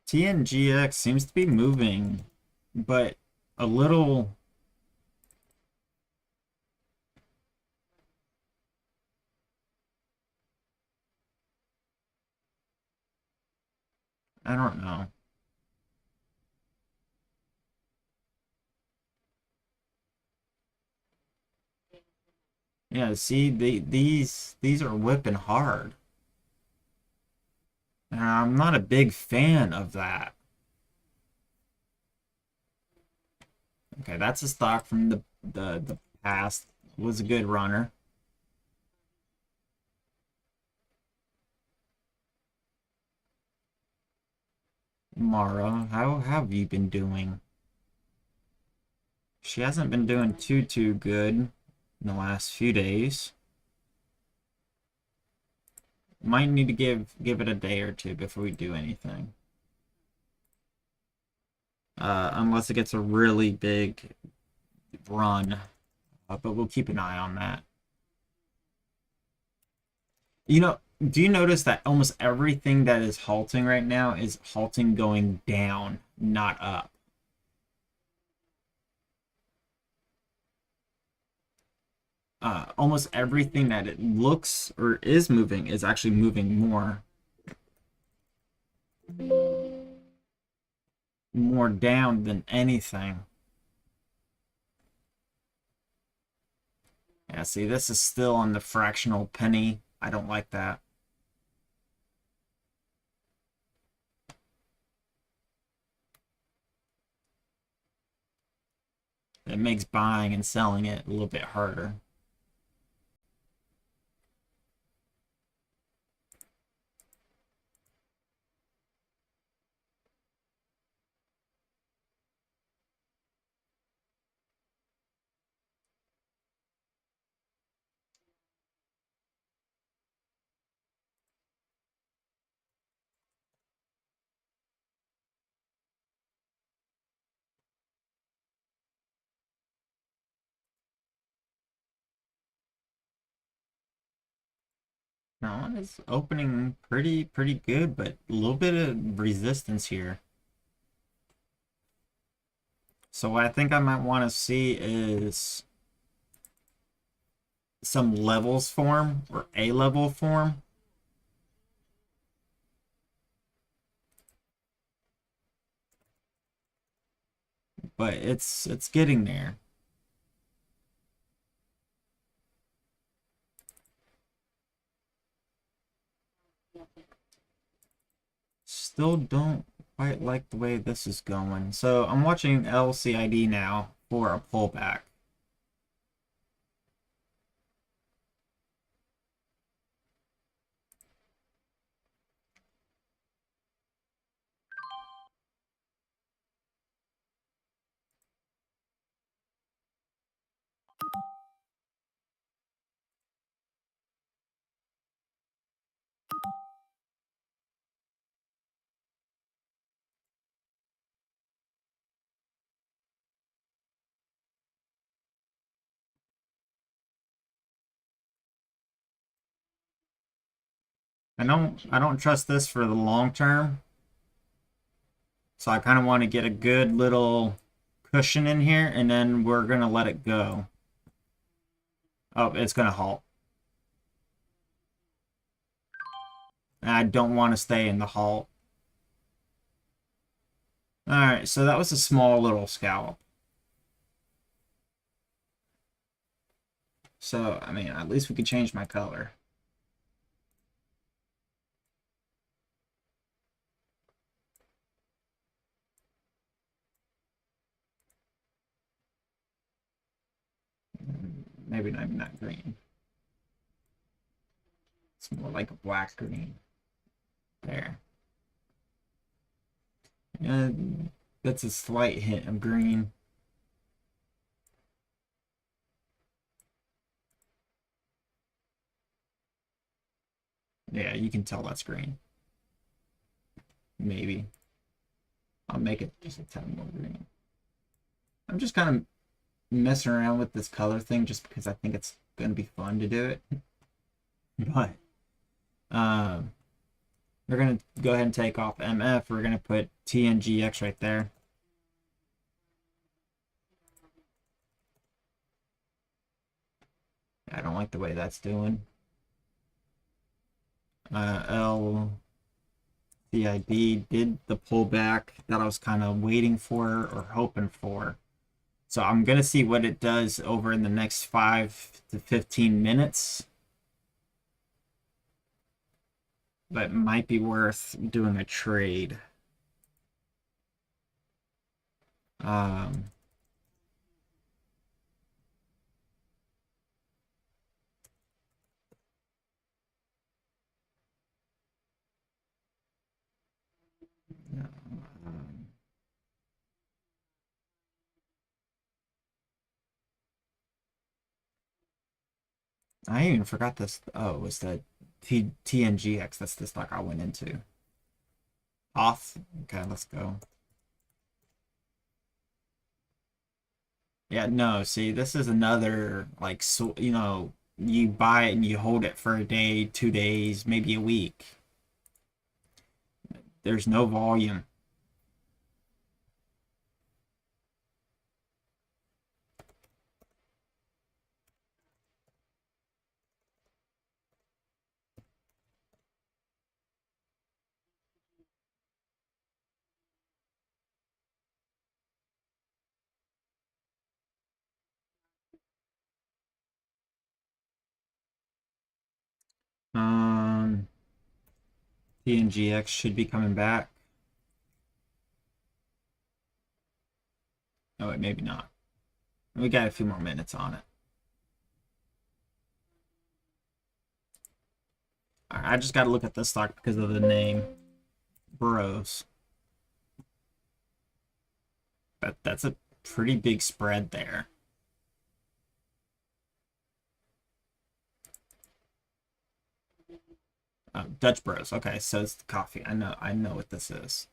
TNGX seems to be moving, but a little. I don't know. Yeah, see, these are whipping hard. And I'm not a big fan of that. Okay, that's a stock from the past. Was a good runner. Mara, how have you been doing? She hasn't been doing too good in the last few days. Might need to give it a day or two before we do anything. Unless it gets a really big run. But we'll keep an eye on that. You know, do you notice that almost everything that is halting right now is halting going down, not up? Almost everything that it looks or is moving is actually moving more down than anything. Yeah, see, this is still on the fractional penny. I don't like that. It makes buying and selling it a little bit harder. That one is opening pretty good, but a little bit of resistance here. So what I think I might want to see is some levels form or a level form. But it's getting there. Still don't quite like the way this is going. So I'm watching LCID now for a pullback. I don't trust this for the long term. So I kind of want to get a good little cushion in here and then we're going to let it go. Oh, it's going to halt. I don't want to stay in the halt. Alright, so that was a small little scallop. So, I mean, at least we could change my color. Maybe not green. It's more like a black green. There. That's a slight hint of green. Yeah, you can tell that's green. Maybe. I'll make it just a tad more green. I'm just kind of messing around with this color thing just because I think it's going to be fun to do it. But um, we're going to go ahead and take off MF. We're going to put TNGX right there. I don't like the way that's doing. LCID did the pullback that I was kind of waiting for or hoping for. So I'm going to see what it does over in the next 5 to 15 minutes. But it might be worth doing a trade. Um, I even forgot this. Oh, it was the TNGX. That's the stock I went into. Off. Okay, let's go. Yeah, no, see, this is another, like, so, you buy it and you hold it for a day, 2 days, maybe a week. There's no volume. Um, TNGX should be coming back. Oh, wait, maybe not. We got a few more minutes on it. All right, I just got to look at this stock because of the name. Burrows. That's a pretty big spread there. Dutch Bros. Okay, so it's the coffee. I know what this is.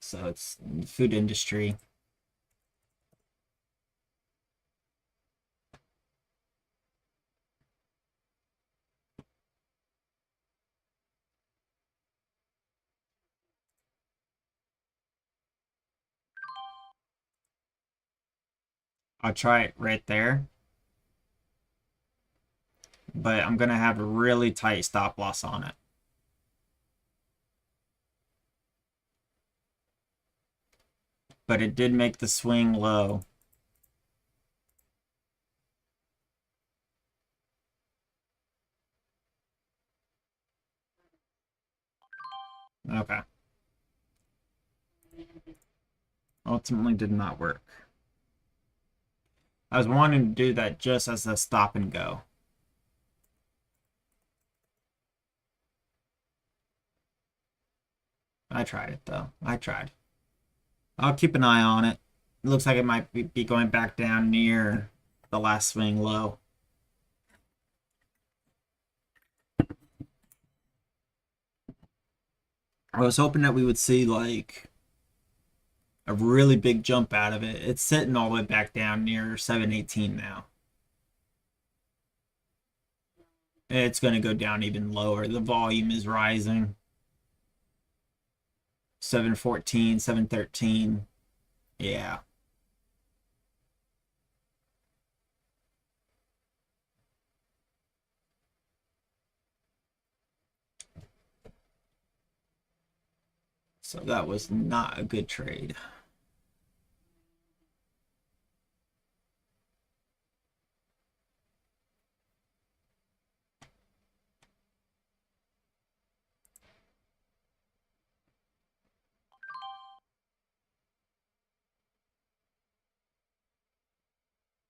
So it's food industry. I'll try it right there. But I'm going to have a really tight stop loss on it. But it did make the swing low. Okay. Ultimately did not work. I was wanting to do that just as a stop and go. I tried it though. I tried. I'll keep an eye on it. It looks like it might be going back down near the last swing low. I was hoping that we would see like a really big jump out of it. It's sitting all the way back down near 718 now. It's going to go down even lower. The volume is rising. 714, 713. Yeah. So that was not a good trade.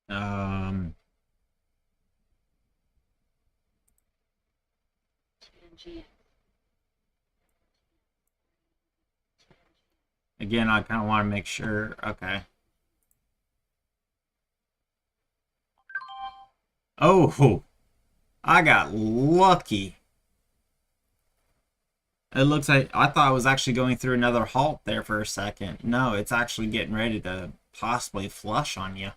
Um, Again, I kind of want to make sure. Okay. Oh, I got lucky. It looks like I thought I was actually going through another halt there for a second. No, it's actually getting ready to possibly flush on you.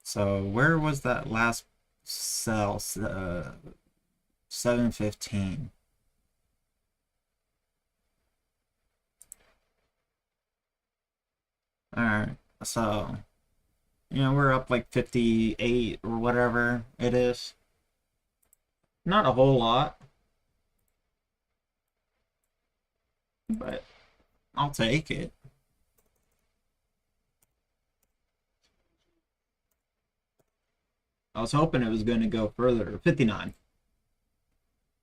So where was that last sell? 715. All right. So, we're up like 58 or whatever it is. Not a whole lot, but I'll take it. I was hoping it was going to go further. 59.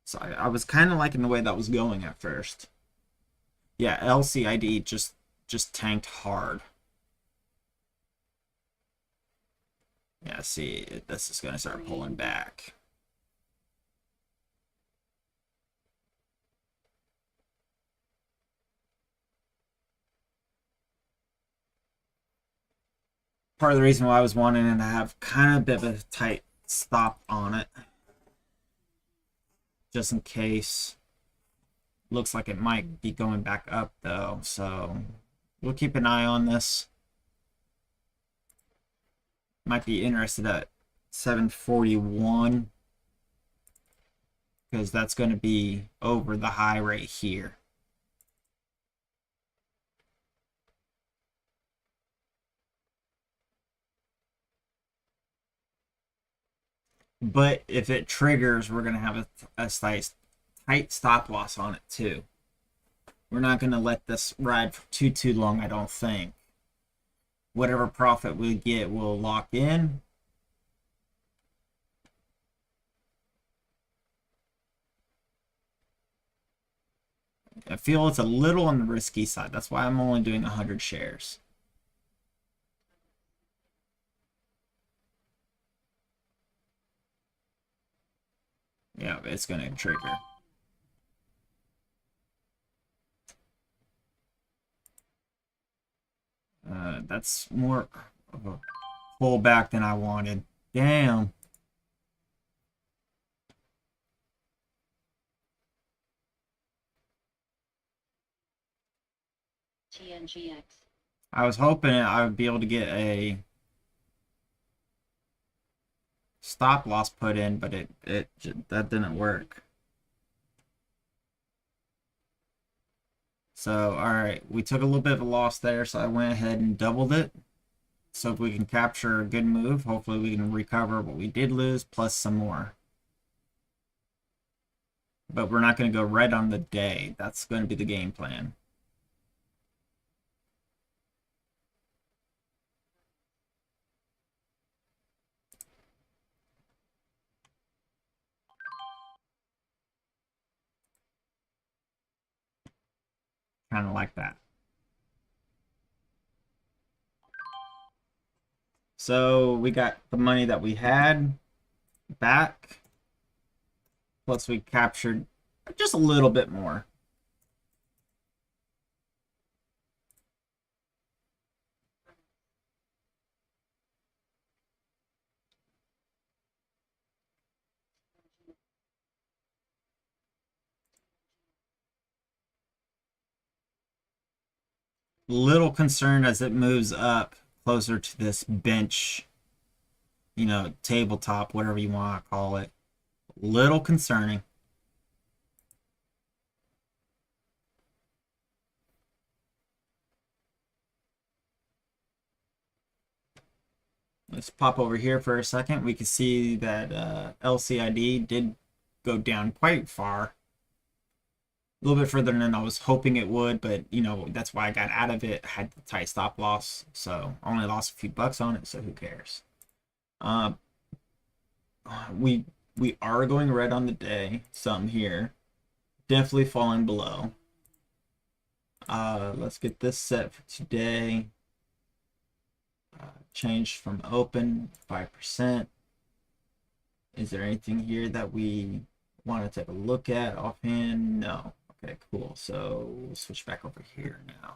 So I was kind of liking the way that was going at first. Yeah, LCID just tanked hard. Yeah, see, this is going to start pulling back. Part of the reason why I was wanting to have kind of a bit of a tight stop on it, just in case. Looks like it might be going back up though, so we'll keep an eye on this. Might be interested at 741 because that's going to be over the high right here. But if it triggers, we're going to have a tight stop loss on it too. We're not going to let this ride for too long, I don't think. Whatever profit we get, we'll lock in. I feel it's a little on the risky side. That's why I'm only doing 100 shares. Yeah, it's going to trigger. That's more of a pullback than I wanted. Damn. TNGX. I was hoping I would be able to get a stop loss put in, but that didn't work. So, all right, we took a little bit of a loss there, so I went ahead and doubled it. So if we can capture a good move, hopefully we can recover what we did lose plus some more. But we're not going to go right on the day. That's going to be the game plan. Kind of like that. So we got the money that we had back. Plus we captured just a little bit more. Little concerned as it moves up closer to this bench, tabletop, whatever you want to call it. Little concerning. Let's pop over here for a second. We can see that LCID did go down quite far. A little bit further than I was hoping it would, but that's why I got out of it. I had the tight stop loss, so I only lost a few bucks on it, so who cares? Uh, we are going red on the day, some here. Definitely falling below. Let's get this set for today. Changed from open 5%. Is there anything here that we want to take a look at offhand? No. Okay, cool. So we'll switch back over here now.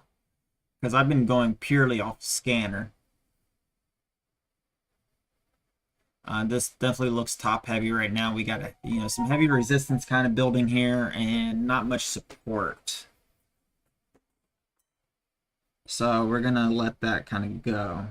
Because I've been going purely off scanner. This definitely looks top heavy right now. We got some heavy resistance kind of building here and not much support. So we're gonna let that kind of go.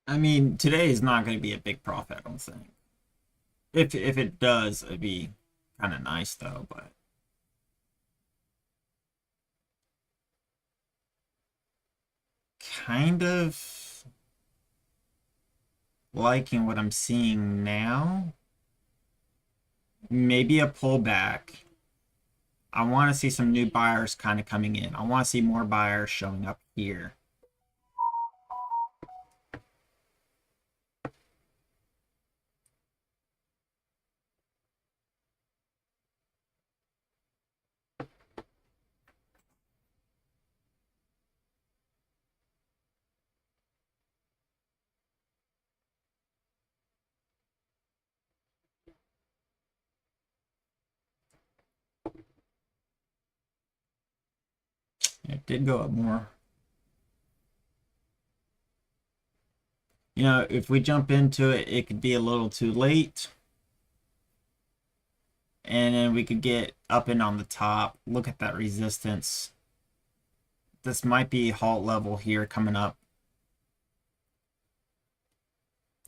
I mean, today is not going to be a big profit, I don't think. If it does, it'd be kind of nice though, but kind of liking what I'm seeing now. Maybe a pullback. I want to see some new buyers kind of coming in. I want to see more buyers showing up here. It did go up more. If we jump into it, it could be a little too late. And then we could get up and on the top. Look at that resistance. This might be halt level here coming up.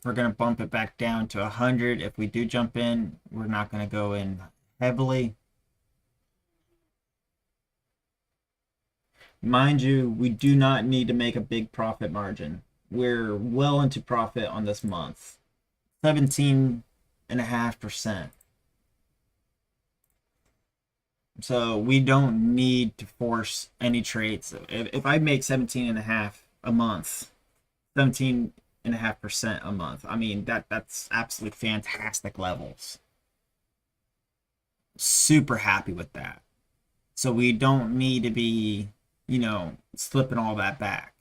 We're going to bump it back down to 100. If we do jump in, we're not going to go in heavily. Mind you, we do not need to make a big profit margin. We're well into profit on this month. 17.5%. So we don't need to force any trades. If I make 17.5 a month, 17.5% a month, I mean that's absolutely fantastic levels. Super happy with that. So we don't need to be, slipping all that back.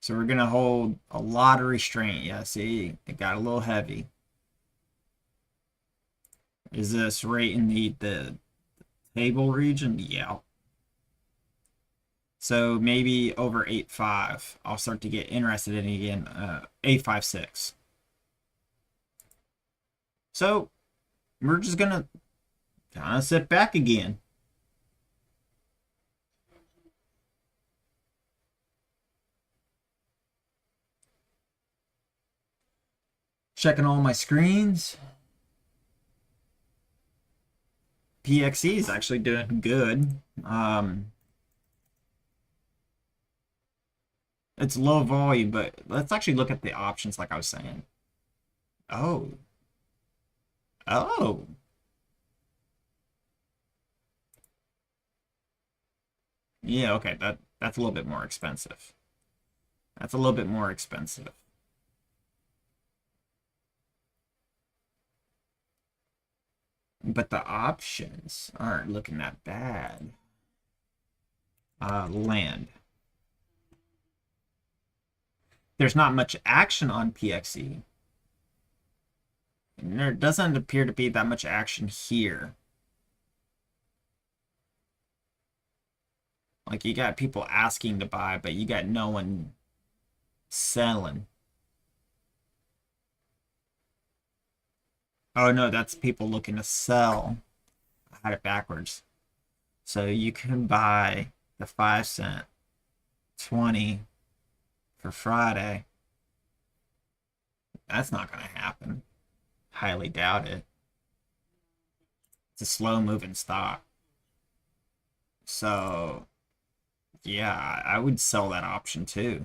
So we're going to hold a lot of restraint. Yeah, see, it got a little heavy. Is this right in the table region? Yeah. So maybe over 8.5, I'll start to get interested in it again. 8.56. So we're just gonna kind of sit back again. Checking all my screens. PXE is actually doing good. It's low volume, but let's actually look at the options like I was saying. Oh. Oh. Yeah, okay, that's a little bit more expensive. That's a little bit more expensive. But the options aren't looking that bad. Land. There's not much action on PXE. And there doesn't appear to be that much action here. Like, you got people asking to buy, but you got no one selling. Oh no, that's people looking to sell. I had it backwards. So you can buy the 5 cent 20 for Friday. That's not going to happen. Highly doubt it. It's a slow moving stock. So, yeah, I would sell that option too.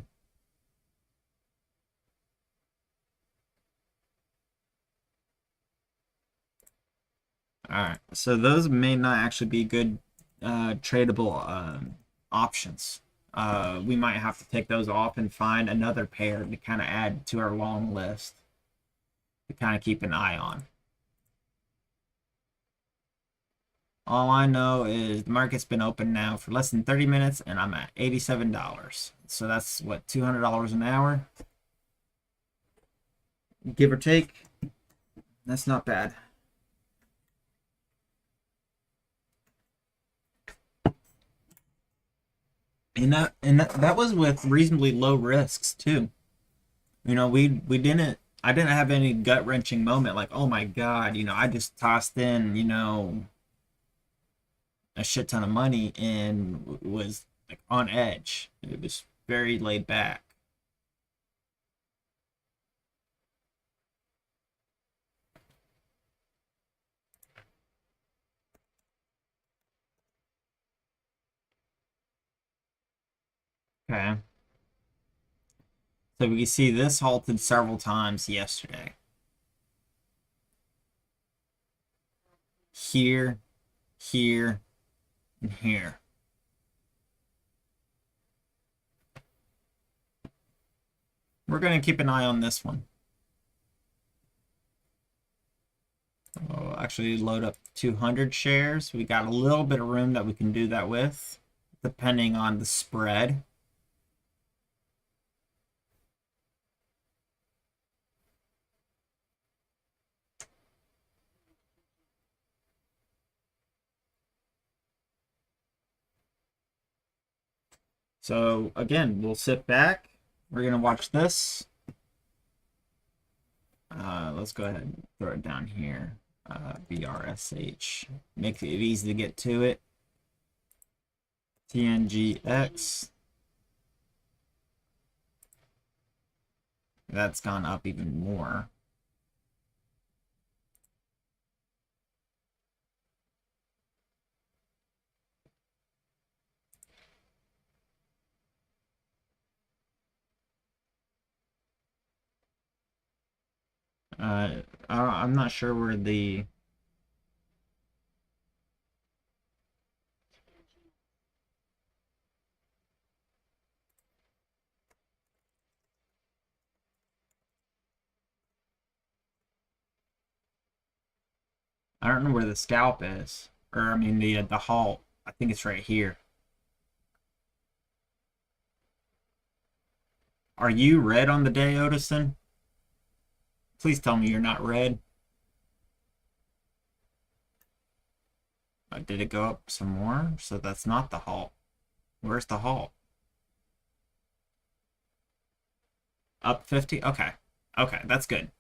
All right. So those may not actually be good tradable options. We might have to take those off and find another pair to kind of add to our long list to kind of keep an eye on. All I know is the market's been open now for less than 30 minutes and I'm at $87. So that's what, $200 an hour? Give or take. That's not bad. And that was with reasonably low risks too. You know, we didn't I didn't have any gut wrenching moment like, oh my God, I just tossed in, a shit ton of money and was like on edge. It was very laid back. Okay. So we can see this halted several times yesterday. Here, here, and here. We're going to keep an eye on this one. We'll actually load up 200 shares. We got a little bit of room that we can do that with, depending on the spread. So again, we'll sit back. We're going to watch this. Let's go ahead and throw it down here. BRSH. Makes it easy to get to it. TNGX. That's gone up even more. I'm not sure where the I don't know where the scalp is, or I mean the halt. I think it's right here. Are you red on the day, Otison? Please tell me you're not red. Did it go up some more? So that's not the halt. Where's the halt? Up 50? Okay. Okay, that's good.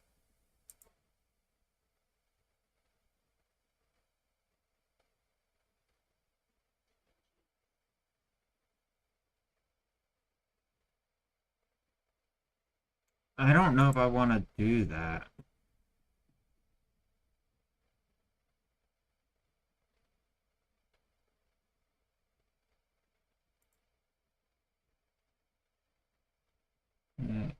I don't know if I want to do that. Mm,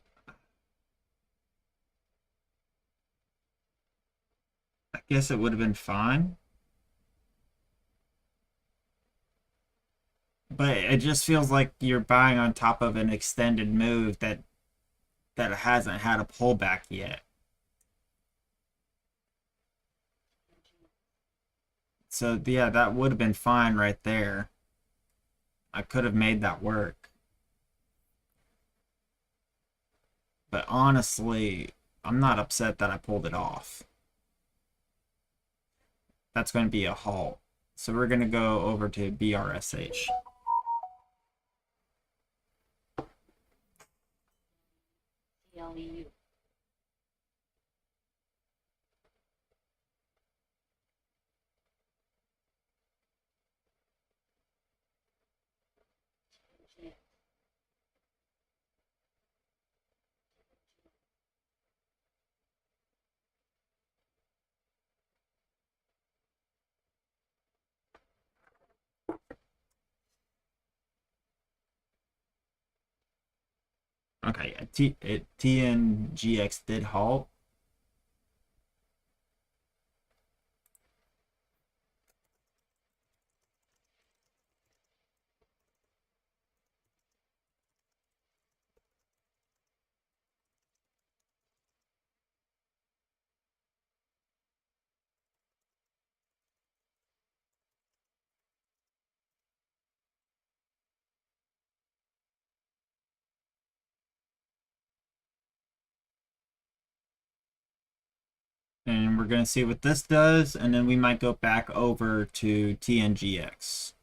I guess it would have been fine. But it just feels like you're buying on top of an extended move that hasn't had a pullback yet. So yeah, that would have been fine right there. I could have made that work. But honestly, I'm not upset that I pulled it off. That's going to be a halt. So we're going to go over to BRSH. Okay, TNGX did halt. And we're going to see what this does, and then we might go back over to TNGX.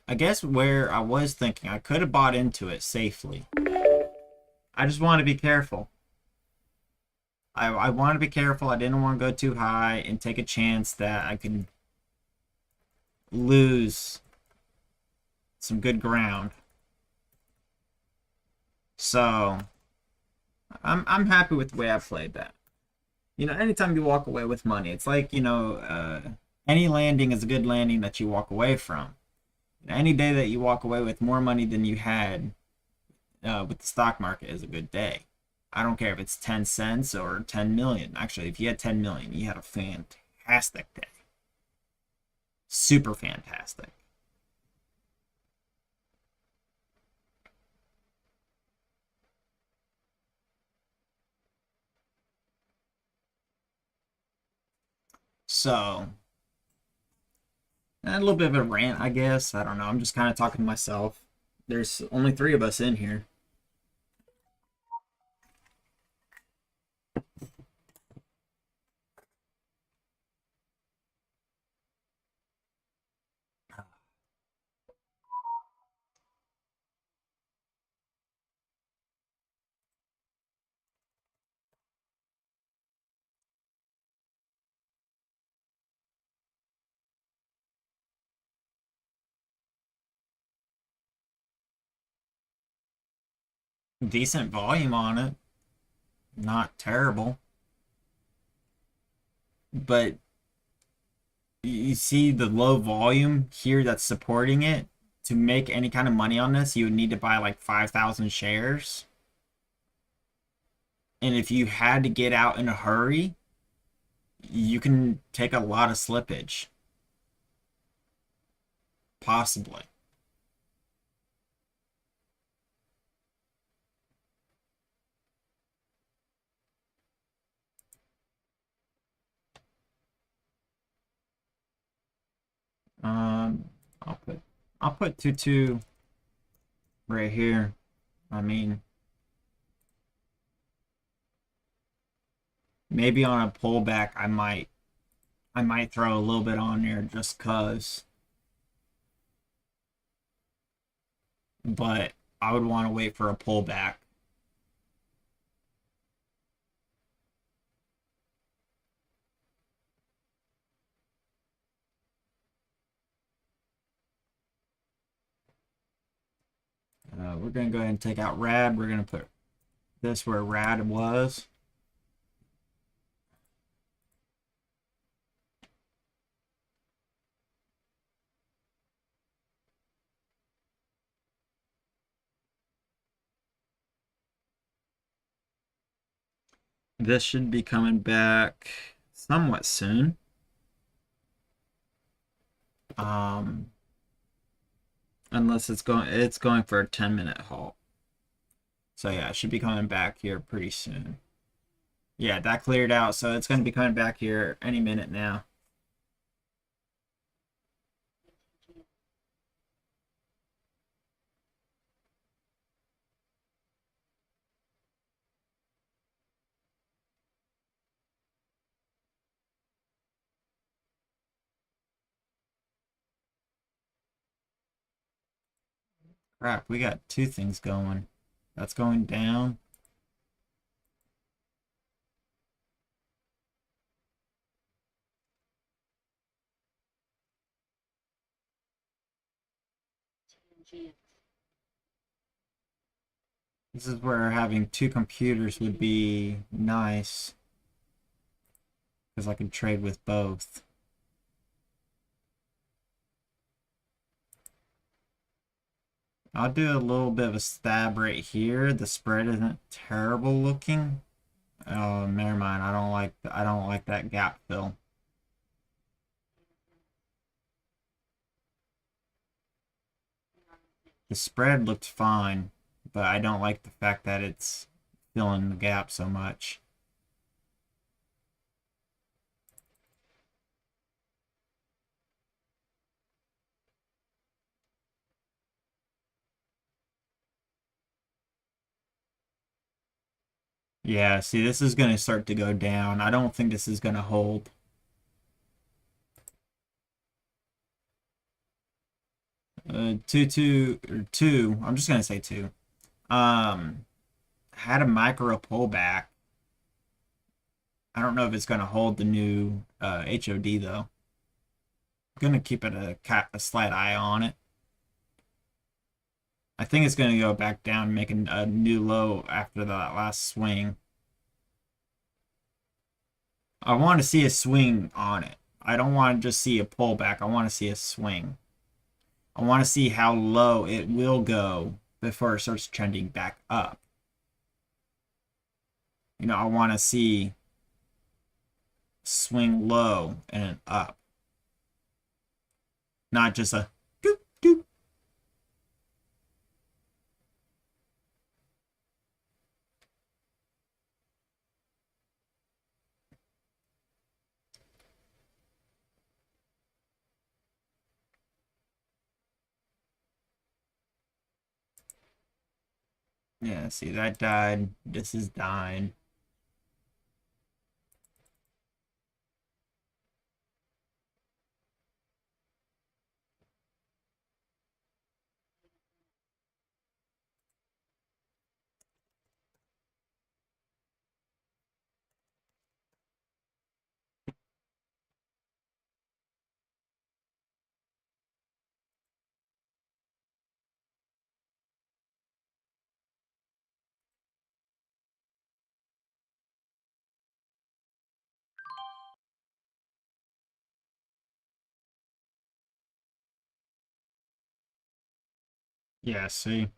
I guess where I was thinking I could have bought into it safely. I just want to be careful. I want to be careful. I didn't want to go too high and take a chance that I could lose some good ground. So I'm happy with the way I played that. You know, anytime you walk away with money, it's like, any landing is a good landing that you walk away from. Any day that you walk away with more money than you had with the stock market is a good day. I don't care if it's 10 cents or 10 million. Actually, if you had 10 million, you had a fantastic day. Super fantastic. So, a little bit of a rant, I guess. I don't know. I'm just kind of talking to myself. There's only three of us in here. Decent volume on it. Not terrible. But you see the low volume here that's supporting it. To make any kind of money on this, you would need to buy like 5,000 shares. And if you had to get out in a hurry, you can take a lot of slippage. Possibly. Um, I'll put 2-2 right here. I mean, Maybe on a pullback, I might throw a little bit on there just cause, but I would want to wait for a pullback. We're gonna go ahead and take out rad. We're gonna put this where rad was. This should be coming back somewhat soon. Um, Unless it's going for a 10-minute halt. So yeah, it should be coming back here pretty soon. Yeah, that cleared out, so it's going to be coming back here any minute now. Crap, we got two things going. That's going down. This is where having two computers would be nice, because I could trade with both. I'll do a little bit of a stab right here. The spread isn't terrible looking. Oh, never mind. I don't like that gap fill. The spread looked fine, but I don't like the fact that it's filling the gap so much. Yeah, see, this is going to start to go down. I don't think this is going to hold. Two. I'm just going to say two. Had a micro pullback. I don't know if it's going to hold the new HOD though. I'm going to keep it a slight eye on it. I think it's going to go back down, making a new low after that last swing. I want to see a swing on it. I don't want to just see a pullback. I want to see a swing. I want to see how low it will go before it starts trending back up. You know, I want to see swing low and an up. Not just a doop doop. Yeah, see, that died. This is dying. Yeah, see.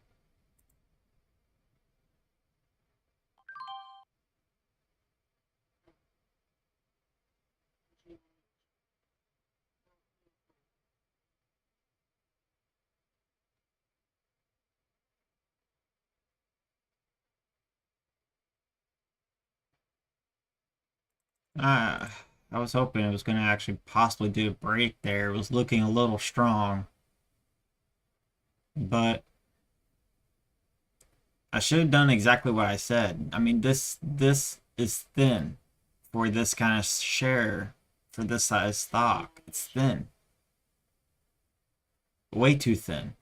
Uh, I was hoping it was going to actually possibly do a break there. It was looking a little strong. But I should have done exactly what I said. I mean, this is thin. for this kind of share, for this size stock. It's thin. Way too thin.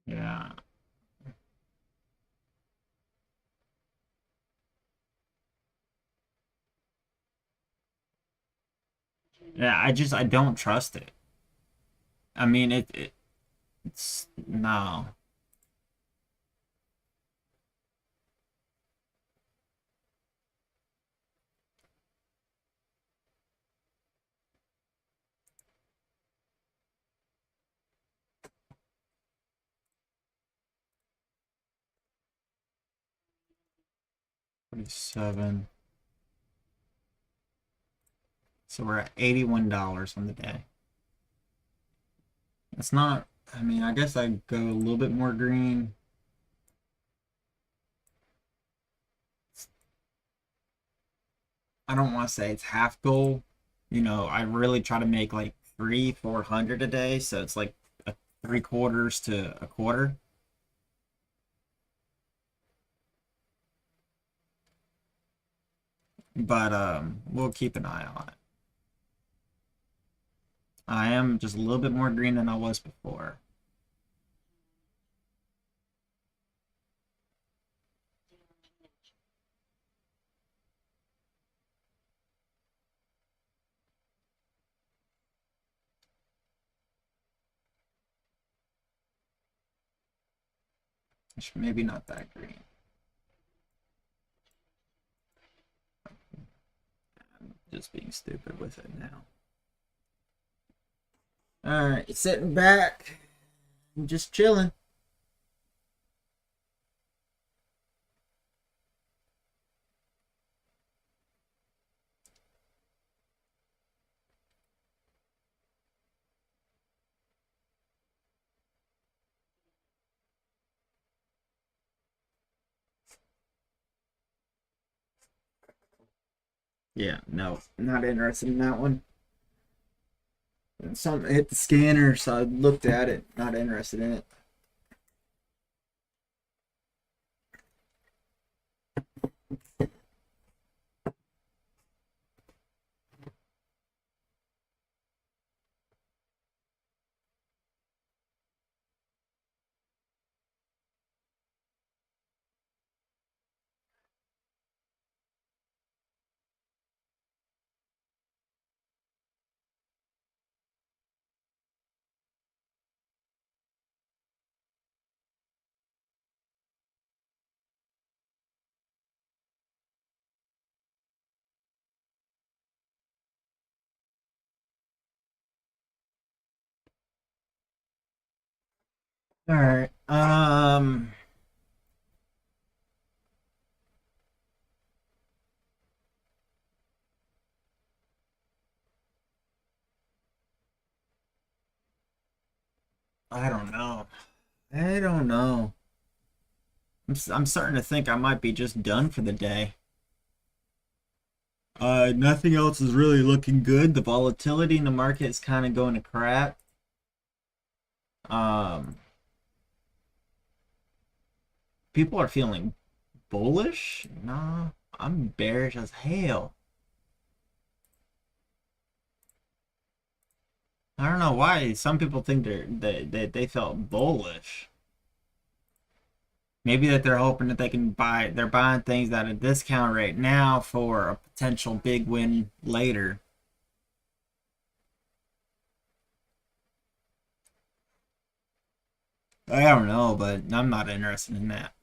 Yeah. Yeah, I don't trust it. I mean it's no. 47. So we're at $81 on the day. It's not, I mean, I guess I'd go a little bit more green. I don't want to say it's half goal. You know, I really try to make like 400 a day, so it's like a 3/4 to a quarter. But we'll keep an eye on it. I am just a little bit more green than I was before. Maybe not that green. I'm just being stupid with it now. Alright, sitting back. I'm just chilling. Yeah, no, not interested in that one. Something hit the scanner, so I looked at it. Not interested in it. All right. I don't know. I don't know. I'm starting to think I might be just done for the day. Nothing else is really looking good. The volatility in the market is kind of going to crap. Um, People are feeling bullish. Nah, I'm bearish as hell. I don't know why some people think they felt bullish. Maybe that they're hoping that they can buy. They're buying things at a discount right now for a potential big win later. I don't know, but I'm not interested in that.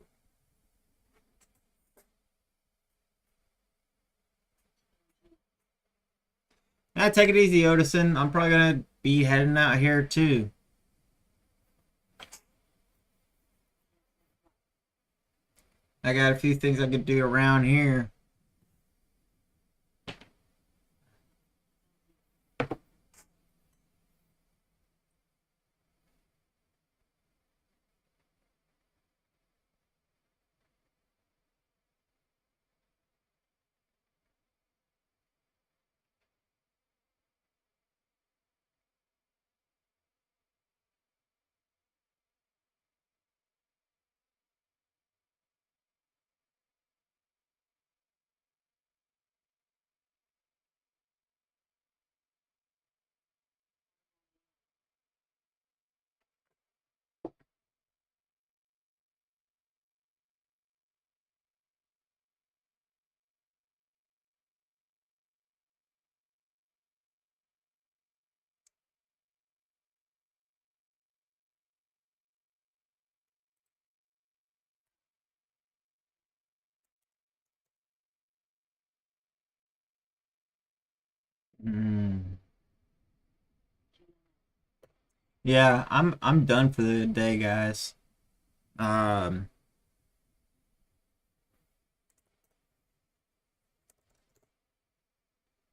Take it easy, Odison. I'm probably gonna be heading out here too. I got a few things I could do around here. Mm. Yeah, I'm done for the day, guys. Um,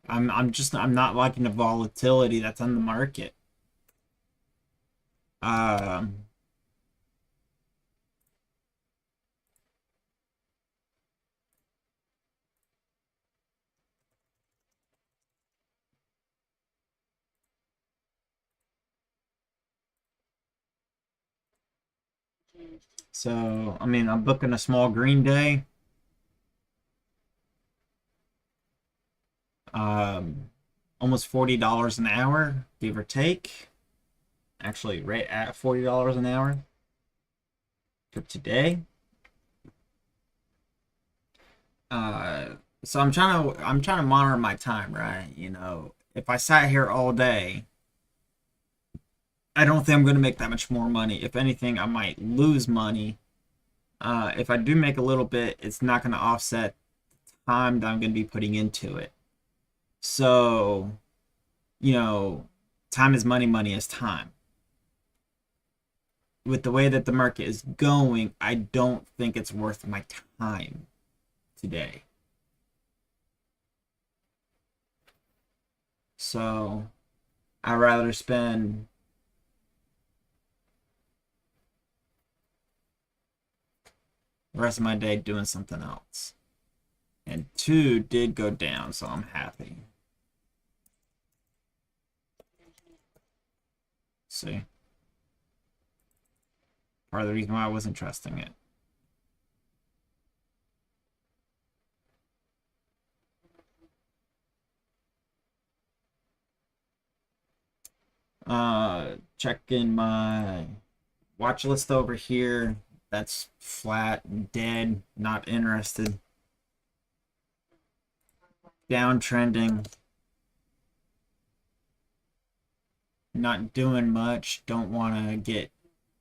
I'm not liking the volatility that's on the market. Um, so I mean, I'm booking a small green day. Um, Almost $40 an hour, give or take. Actually, right at $40 an hour for today. Uh, so I'm trying to monitor my time, right? You know, if I sat here all day, I don't think I'm going to make that much more money. If anything, I might lose money. If I do make a little bit, it's not going to offset the time that I'm going to be putting into it. So, you know, time is money, money is time. With the way that the market is going, I don't think it's worth my time today. So, I'd rather spend the rest of my day doing something else. And two did go down, so I'm happy. See, part of the reason why I wasn't trusting it. Checking my watch list over here. That's flat, dead, not interested. Downtrending, not doing much. Don't want to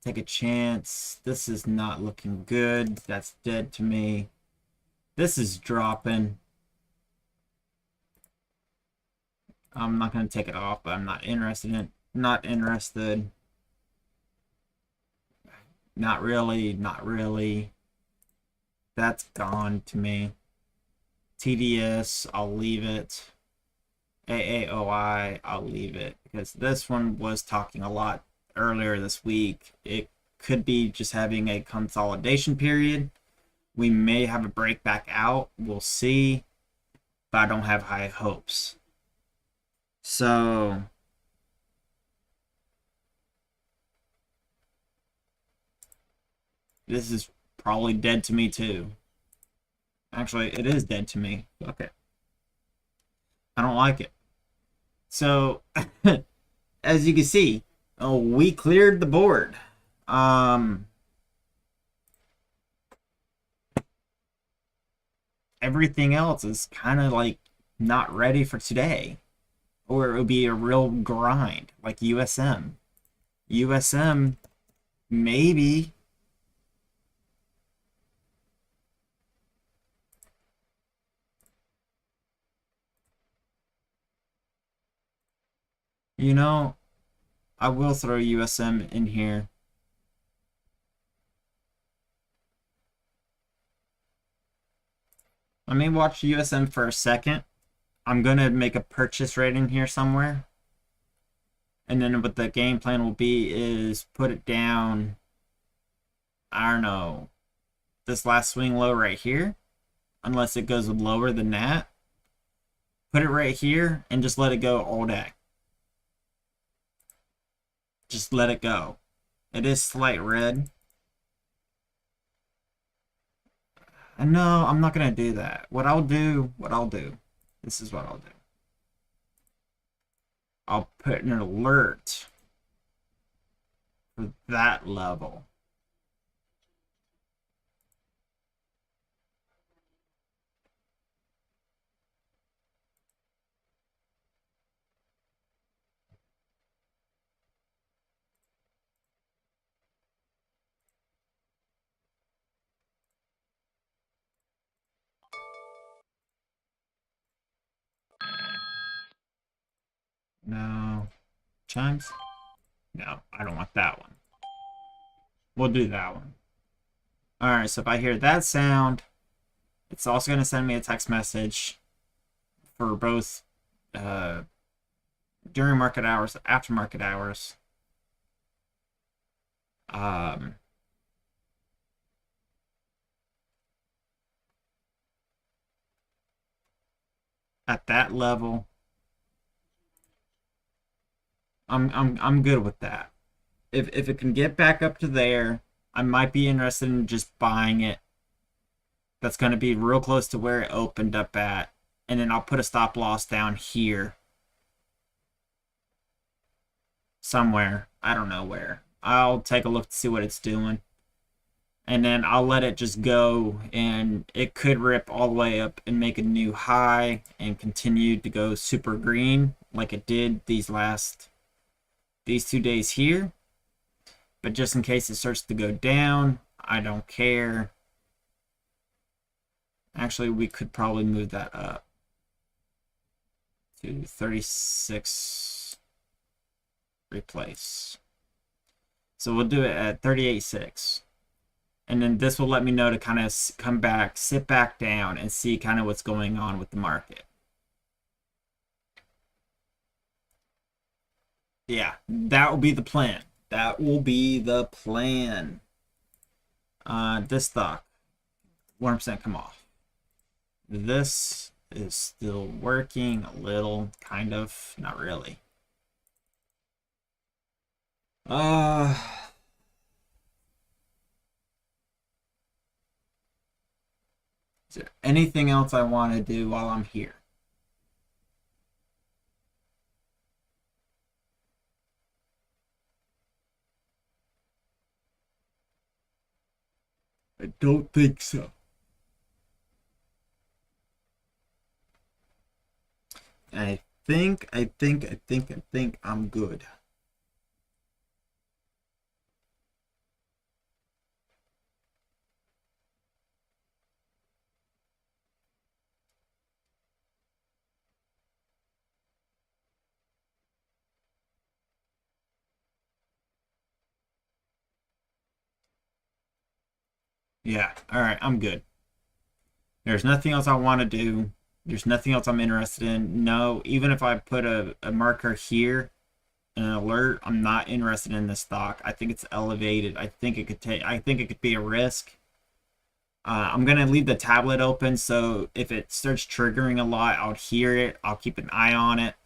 take a chance. This is not looking good. That's dead to me. This is dropping. I'm not going to take it off, but I'm not interested in it. Not interested. Not really, not really. That's gone to me. TDS, I'll leave it. AAOI, I'll leave it because this one was talking a lot earlier this week. It could be just having a consolidation period. We may have a break back out. We'll see, but I don't have high hopes. So, this is probably dead to me too. Actually, it is dead to me. Okay. I don't like it. So, as you can see, we cleared the board. Um, Everything else is kind of like not ready for today, or it would be a real grind like USM. USM, maybe. You know, I will throw USM in here. Let me watch USM for a second. I'm going to make a purchase rate in here somewhere. And then what the game plan will be is put it down, I don't know, this last swing low right here. Unless it goes lower than that. Put it right here and just let it go all day. Just let it go. It is slight red. And no, I'm not going to do that. What I'll do, this is what I'll do. I'll put an alert for that level. No. Chimes? No, I don't want that one. We'll do that one. Alright, so if I hear that sound, it's also going to send me a text message for both during market hours, after market hours. At that level, I'm good with that. If it can get back up to there, I might be interested in just buying it. That's going to be real close to where it opened up at. And then I'll put a stop loss down here. Somewhere. I don't know where. I'll take a look to see what it's doing. And then I'll let it just go. And it could rip all the way up and make a new high. And continue to go super green. Like it did these 2 days here. But just in case it starts to go down, I don't care. Actually, we could probably move that up to 36. Replace. So we'll do it at 38.6. And then this will let me know to kind of come back, sit back down, and see kind of what's going on with the market. Yeah, that will be the plan. That will be the plan. This stock, 1% come off. This is still working a little, kind of, not really. Is there anything else I want to do while I'm here? I don't think so. I think I'm good. Yeah, alright, I'm good. There's nothing else I want to do. There's nothing else I'm interested in. No, even if I put a marker here, an alert, I'm not interested in this stock. I think it's elevated. I think it could be a risk. I'm gonna leave the tablet open, so if it starts triggering a lot, I'll hear it. I'll keep an eye on it.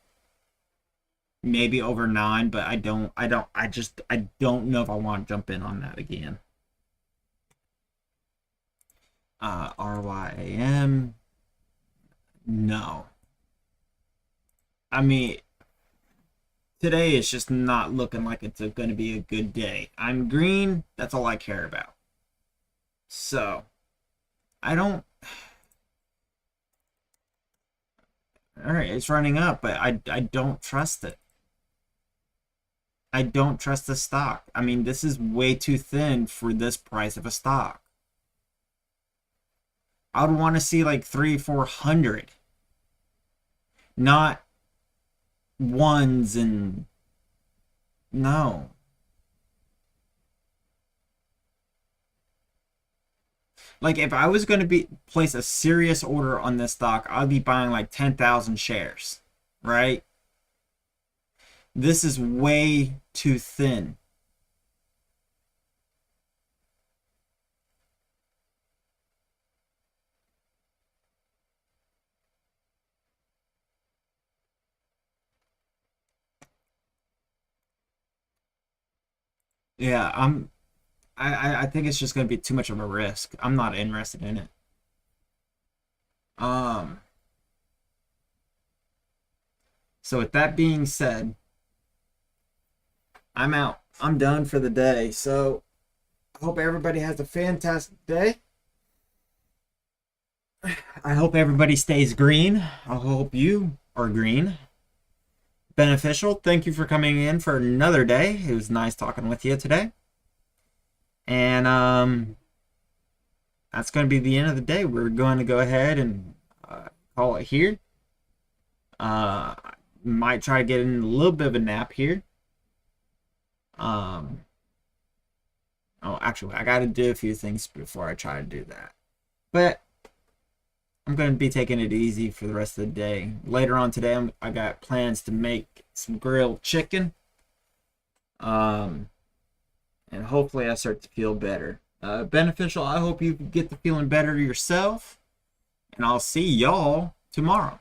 Maybe over 9, but I don't know if I want to jump in on that again. RYAM. No. I mean, today is just not looking like it's going to be a good day. I'm green. That's all I care about. So, I don't... Alright, it's running up, but I don't trust it. I don't trust the stock. I mean, this is way too thin for this price of a stock. I would want to see like 300-400. Not ones and No. Like if I was going to be place a serious order on this stock, I'd be buying like 10,000 shares, right? This is way too thin. Yeah, I think it's just going to be too much of a risk. I'm not interested in it. Um, so with that being said, I'm out. I'm done for the day. So I hope everybody has a fantastic day. I hope everybody stays green. I hope you are green. Beneficial. Thank you for coming in for another day. It was nice talking with you today. And that's going to be the end of the day. We're going to go ahead and call it here. Uh, might try to get in a little bit of a nap here. Oh, actually, I got to do a few things before I try to do that. But I'm going to be taking it easy for the rest of the day. Later on today, I got plans to make some grilled chicken. And hopefully I start to feel better. Beneficial, I hope you get to feeling better yourself. And I'll see y'all tomorrow.